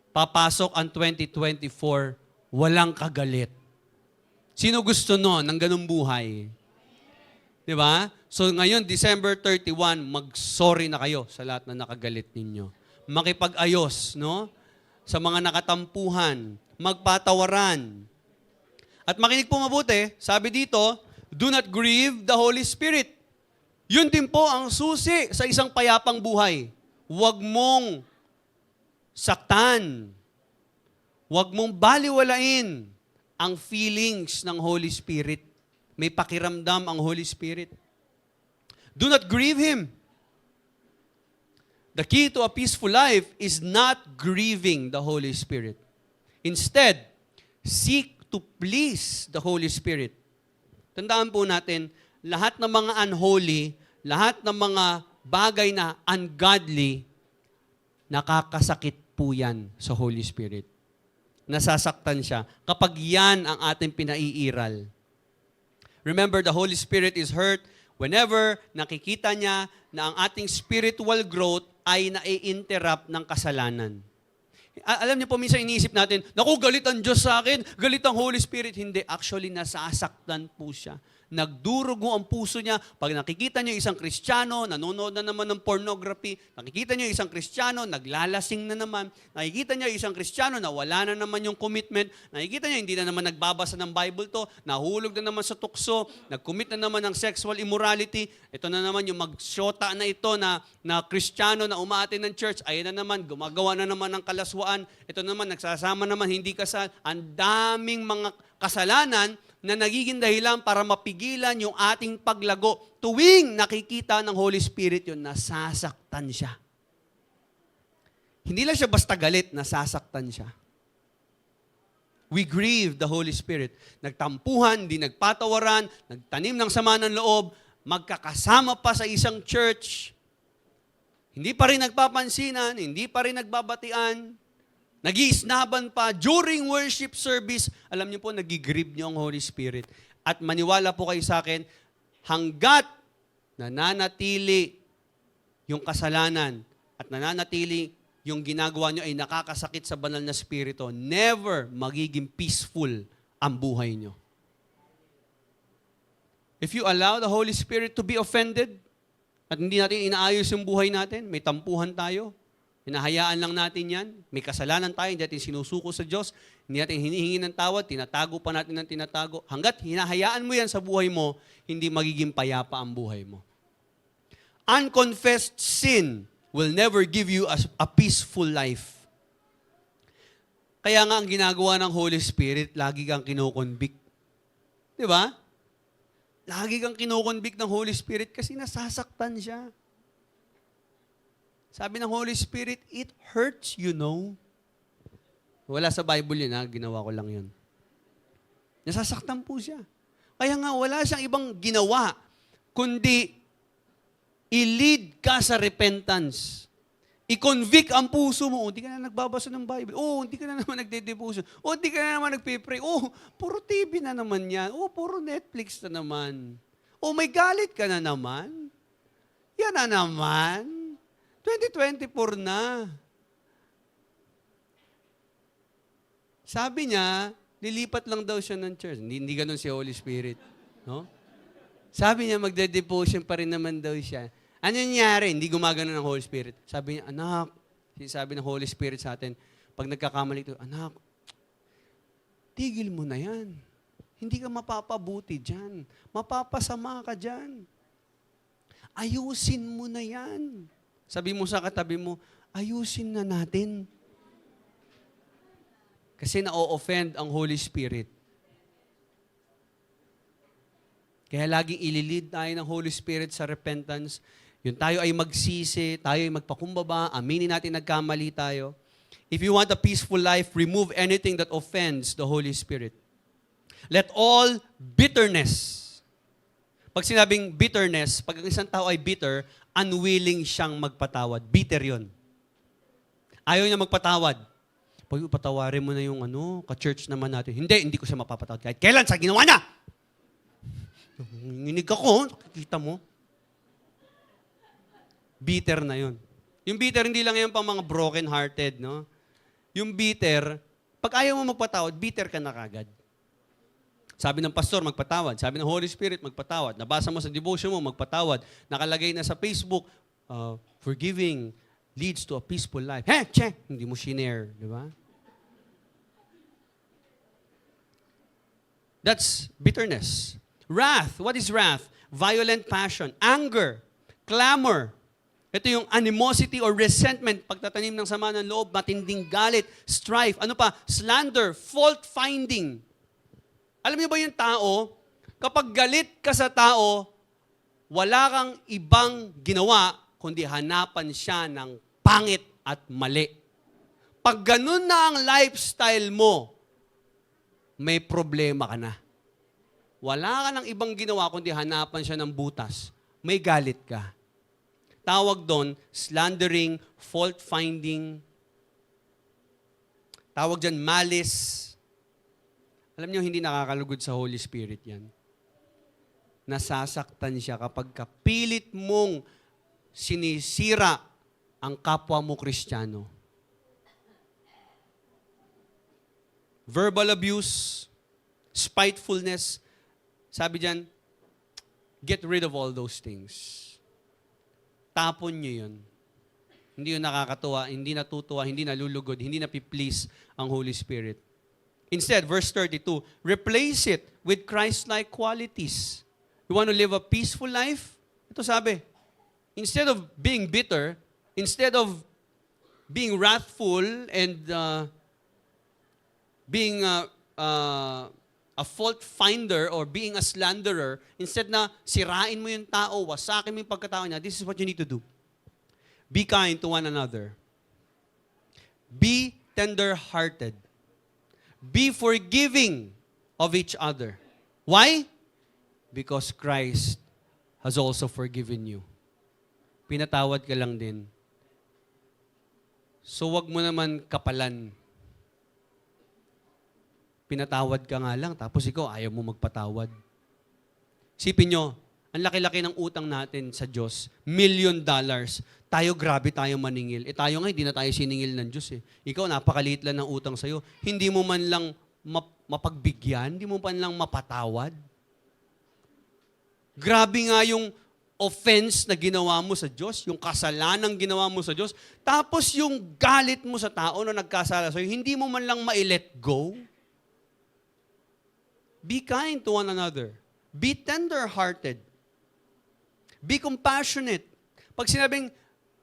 papasok ang 2024, walang kagalit. Sino gusto nun ng ganung buhay? Di ba? So ngayon, December 31, mag-sorry na kayo sa lahat na nakagalit ninyo. Makipag-ayos, no? Sa mga nakatampuhan, magpatawaran. At makinig po mabuti, sabi dito, do not grieve the Holy Spirit. Yun din po ang susi sa isang payapang buhay. Huwag mong saktan. Huwag mong baliwalain ang feelings ng Holy Spirit. May pakiramdam ang Holy Spirit. Do not grieve Him. The key to a peaceful life is not grieving the Holy Spirit. Instead, seek to please the Holy Spirit. Tandaan po natin, lahat ng mga unholy, lahat ng mga bagay na ungodly, nakakasakit po yan sa Holy Spirit. Nasasaktan siya kapag yan ang ating pinaiiral. Remember, the Holy Spirit is hurt whenever nakikita niya na ang ating spiritual growth ay nai-interrupt ng kasalanan. Alam niyo po, minsan iniisip natin, naku, galit ang Diyos sa akin, galit ang Holy Spirit. Hindi, actually, nasasaktan po siya. Nagdurugo ang puso niya. Pag nakikita niyo isang Kristiyano, nanonood na naman ng pornography, nakikita niyo isang Kristiyano, naglalasing na naman, nakikita niyo isang Kristiyano na wala na naman yung commitment, nakikita niyo hindi na naman nagbabasa ng Bible to, nahulog na naman sa tukso, nag-commit na naman ng sexual immorality, ito na naman yung magsyota na ito na Kristiyano na umaattend ng church, ayun na naman, gumagawa na naman ng kalaswaan, ito naman, nagsasama naman, hindi kasal, ang daming mga kasalanan na nagiging dahilan para mapigilan yung ating paglago. Tuwing nakikita ng Holy Spirit yun, nasasaktan siya. Hindi lang siya basta galit, nasasaktan siya. We grieve the Holy Spirit. Nagtampuhan, di nagpatawaran, nagtanim ng sama ng loob, magkakasama pa sa isang church, hindi pa rin nagpapansinan, hindi pa rin nagbabatian, nag-iisnaban pa during worship service, alam niyo po, nag-grieve niyo ang Holy Spirit. At maniwala po kayo sa akin, hanggat nananatili yung kasalanan at nananatili yung ginagawa niyo ay nakakasakit sa banal na spirito, never magiging peaceful ang buhay niyo. If you allow the Holy Spirit to be offended at hindi natin inaayos yung buhay natin, may tampuhan tayo, hinahayaan lang natin yan. May kasalanan tayo, hindi natin sinusuko sa Diyos. Hindi natin hinihingi ng tawad, tinatago pa natin ng tinatago. Hanggat hinahayaan mo yan sa buhay mo, hindi magiging payapa ang buhay mo. Unconfessed sin will never give you a peaceful life. Kaya nga ang ginagawa ng Holy Spirit, lagi kang kinoconvict. Di ba? Lagi kang kinoconvict ng Holy Spirit kasi nasasaktan siya. Sabi ng Holy Spirit, it hurts, you know. Wala sa Bible yun, ha? Ginawa ko lang yun. Nasasaktan po siya. Kaya nga, wala siyang ibang ginawa, kundi i-lead ka sa repentance. I-convict ang puso mo. Hindi ka na nagbabasa ng Bible. Hindi ka na naman nagde-devotion. Hindi ka na naman nagpe-pray. Puro TV na naman yan. Puro Netflix na naman. May galit ka na naman. Yan na naman. 2024 na. Sabi niya, lilipat lang daw siya ng church. Hindi ganun si Holy Spirit. No? Sabi niya, magde-devotion pa rin naman daw siya. Ano nangyari? Hindi gumagano ng Holy Spirit. Sabi niya, anak, sabi ng Holy Spirit sa atin, pag nagkakamali ito, anak, tigil mo na yan. Hindi ka mapapabuti dyan. Mapapasama ka dyan. Ayusin mo na yan. Sabi mo sa katabi mo, ayusin na natin. Kasi na-offend ang Holy Spirit. Kaya laging ililid tayo ng Holy Spirit sa repentance. Yung tayo ay magsisi, tayo ay magpakumbaba, aminin natin nagkamali tayo. If you want a peaceful life, remove anything that offends the Holy Spirit. Let all bitterness. Pag sinabing bitterness, pag ang isang tao ay bitter, unwilling siyang magpatawad. Bitter yun. Ayaw niya magpatawad. Pag patawarin mo na yung ka-church naman natin. Hindi ko siya mapapatawad. Kahit kailan sa ginawa niya. Nginig ako, nakikita mo. Bitter na yun. Yung bitter, hindi lang yan pang mga broken-hearted, no? Yung bitter, pag ayaw mo magpatawad, bitter ka na kagad. Sabi ng pastor, magpatawad. Sabi ng Holy Spirit, magpatawad. Nabasa mo sa devotion mo, magpatawad. Nakalagay na sa Facebook, forgiving leads to a peaceful life. Hindi mo shinare, di ba? That's bitterness. Wrath. What is wrath? Violent passion. Anger. Clamor. Ito yung animosity or resentment, pagtatanim ng sama ng loob, matinding galit, strife. Ano pa? Slander. Fault-finding. Alam niyo ba yung tao, kapag galit ka sa tao, wala kang ibang ginawa, kundi hanapan siya ng pangit at mali. Pag ganun na ang lifestyle mo, may problema ka na. Wala ka ng ibang ginawa, kundi hanapan siya ng butas. May galit ka. Tawag doon, slandering, fault-finding. Tawag dyan, malice. Alam niyo, hindi nakakalugod sa Holy Spirit yan. Nasasaktan siya kapag kapilit mong sinisira ang kapwa mo Kristiyano. Verbal abuse, spitefulness. Sabi dyan, get rid of all those things. Tapon niyo yun. Hindi yun nakakatuwa, hindi natutuwa, hindi nalulugod, hindi napiplease ang Holy Spirit. Instead, verse 32, replace it with Christ-like qualities. You want to live a peaceful life? Ito sabi, instead of being bitter, instead of being wrathful and being a fault finder or being a slanderer, instead na sirain mo yung tao, wasakin mo yung pagkatao niya, this is what you need to do. Be kind to one another. Be tender-hearted. Be forgiving of each other. Why? Because Christ has also forgiven you. Pinatawad ka lang din. So wag mo naman kapalan. Pinatawad ka nga lang, tapos ikaw ayaw mo magpatawad. Sipin nyo, ang laki-laki ng utang natin sa Diyos, $1 million. Tayo, grabe tayo maningil. Tayo nga, hindi na tayo siningil ng Diyos eh. Ikaw, napakaliit lang ng utang sa'yo. Hindi mo man lang mapagbigyan, hindi mo man lang mapatawad. Grabe nga yung offense na ginawa mo sa Diyos, yung kasalanan ginawa mo sa Diyos, tapos yung galit mo sa tao na nagkasala sa'yo, hindi mo man lang ma-let go. Be kind to one another. Be tender-hearted. Be compassionate. Pag sinabing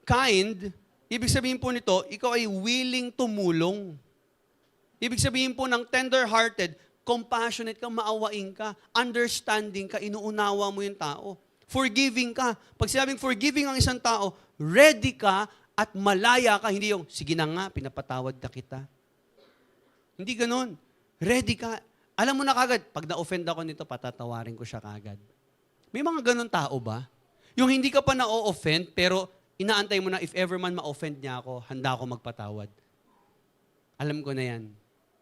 kind, ibig sabihin po nito, ikaw ay willing tumulong. Ibig sabihin po ng tender-hearted, compassionate ka, maawain ka, understanding ka, inuunawa mo yung tao. Forgiving ka. Pag sinabing forgiving ang isang tao, ready ka at malaya ka. Hindi yung, sige na nga, pinapatawad na kita. Hindi ganun. Ready ka. Alam mo na kagad, pag na-offend ako nito, patatawarin ko siya kagad. May mga ganun tao ba? Yung hindi ka pa na-offend, pero inaantay mo na if ever man ma-offend niya ako, handa ako magpatawad. Alam ko na yan.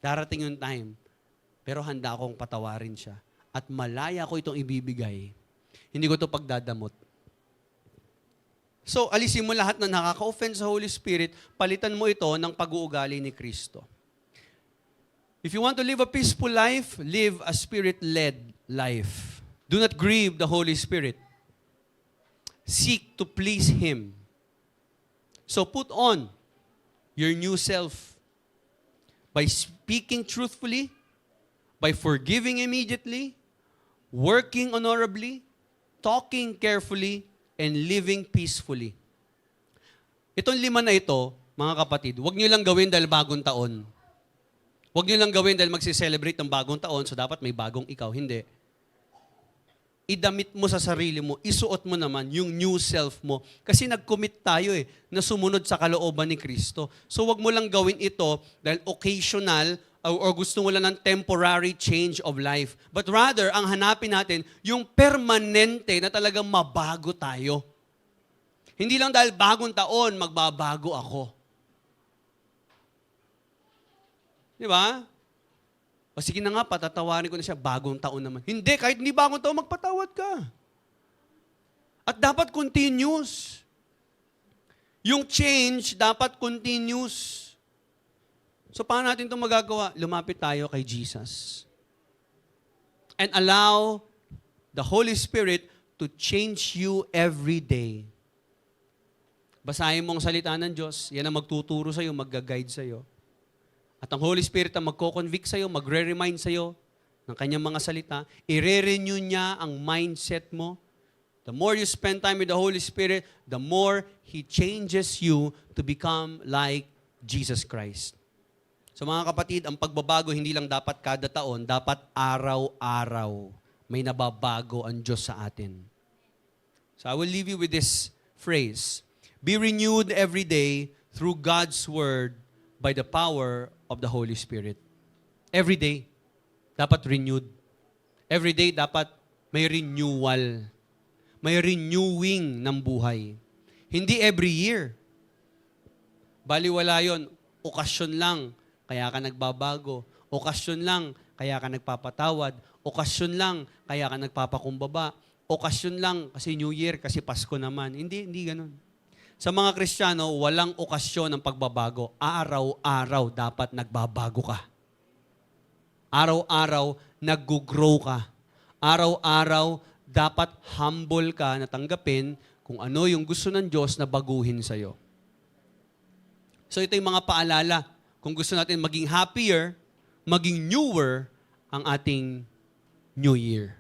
Darating yung time, pero handa akong patawarin siya. At malaya ko itong ibibigay. Hindi ko ito pagdadamot. So, alisin mo lahat na nakaka-offend sa Holy Spirit, palitan mo ito ng pag-uugali ni Kristo. If you want to live a peaceful life, live a Spirit-led life. Do not grieve the Holy Spirit. Seek to please Him. So put on your new self by speaking truthfully, by forgiving immediately, working honorably, talking carefully, and living peacefully. Itong 5 na ito, mga kapatid, huwag nyo lang gawin dahil bagong taon. Huwag nyo lang gawin dahil magsi-celebrate ng bagong taon, so dapat may bagong ikaw. Hindi. idamit mo sa sarili mo, isuot mo naman yung new self mo. Kasi nag-commit tayo na sumunod sa kalooban ni Kristo. So wag mo lang gawin ito dahil occasional or gusto mo lang ng temporary change of life. But rather, ang hanapin natin, yung permanente na talagang mabago tayo. Hindi lang dahil bagong taon, magbabago ako. Di ba? O sige na nga, patatawarin ko na siya, bagong taon naman. Hindi, kahit hindi bagong taon, magpatawad ka. At dapat continuous. Yung change, dapat continuous. So paano natin ito magagawa? Lumapit tayo kay Jesus. And allow the Holy Spirit to change you every day. Basahin mo ang salita ng Diyos, yan ang magtuturo sa'yo, mag-guide sa'yo. At ang Holy Spirit ang magko-convict sa'yo, magre-remind sa'yo ng kanyang mga salita, i-renew niya ang mindset mo. The more you spend time with the Holy Spirit, the more He changes you to become like Jesus Christ. So mga kapatid, ang pagbabago hindi lang dapat kada taon, dapat araw-araw may nababago ang Diyos sa atin. So I will leave you with this phrase, be renewed every day through God's Word by the power of the Holy Spirit. Every day, dapat renewed. Every day, dapat may renewal. May renewing ng buhay. Hindi every year. Baliwala yun. Okasyon lang, kaya ka nagbabago. Okasyon lang, kaya ka nagpapatawad. Okasyon lang, kaya ka nagpapakumbaba. Okasyon lang, kasi New Year, kasi Pasko naman. Hindi ganun. Sa mga Kristiyano, walang okasyon ng pagbabago. Araw-araw dapat nagbabago ka. Araw-araw nag-grow ka. Araw-araw dapat humble ka na tanggapin kung ano yung gusto ng Diyos na baguhin sa'yo. So ito yung mga paalala. Kung gusto natin maging happier, maging newer ang ating New Year.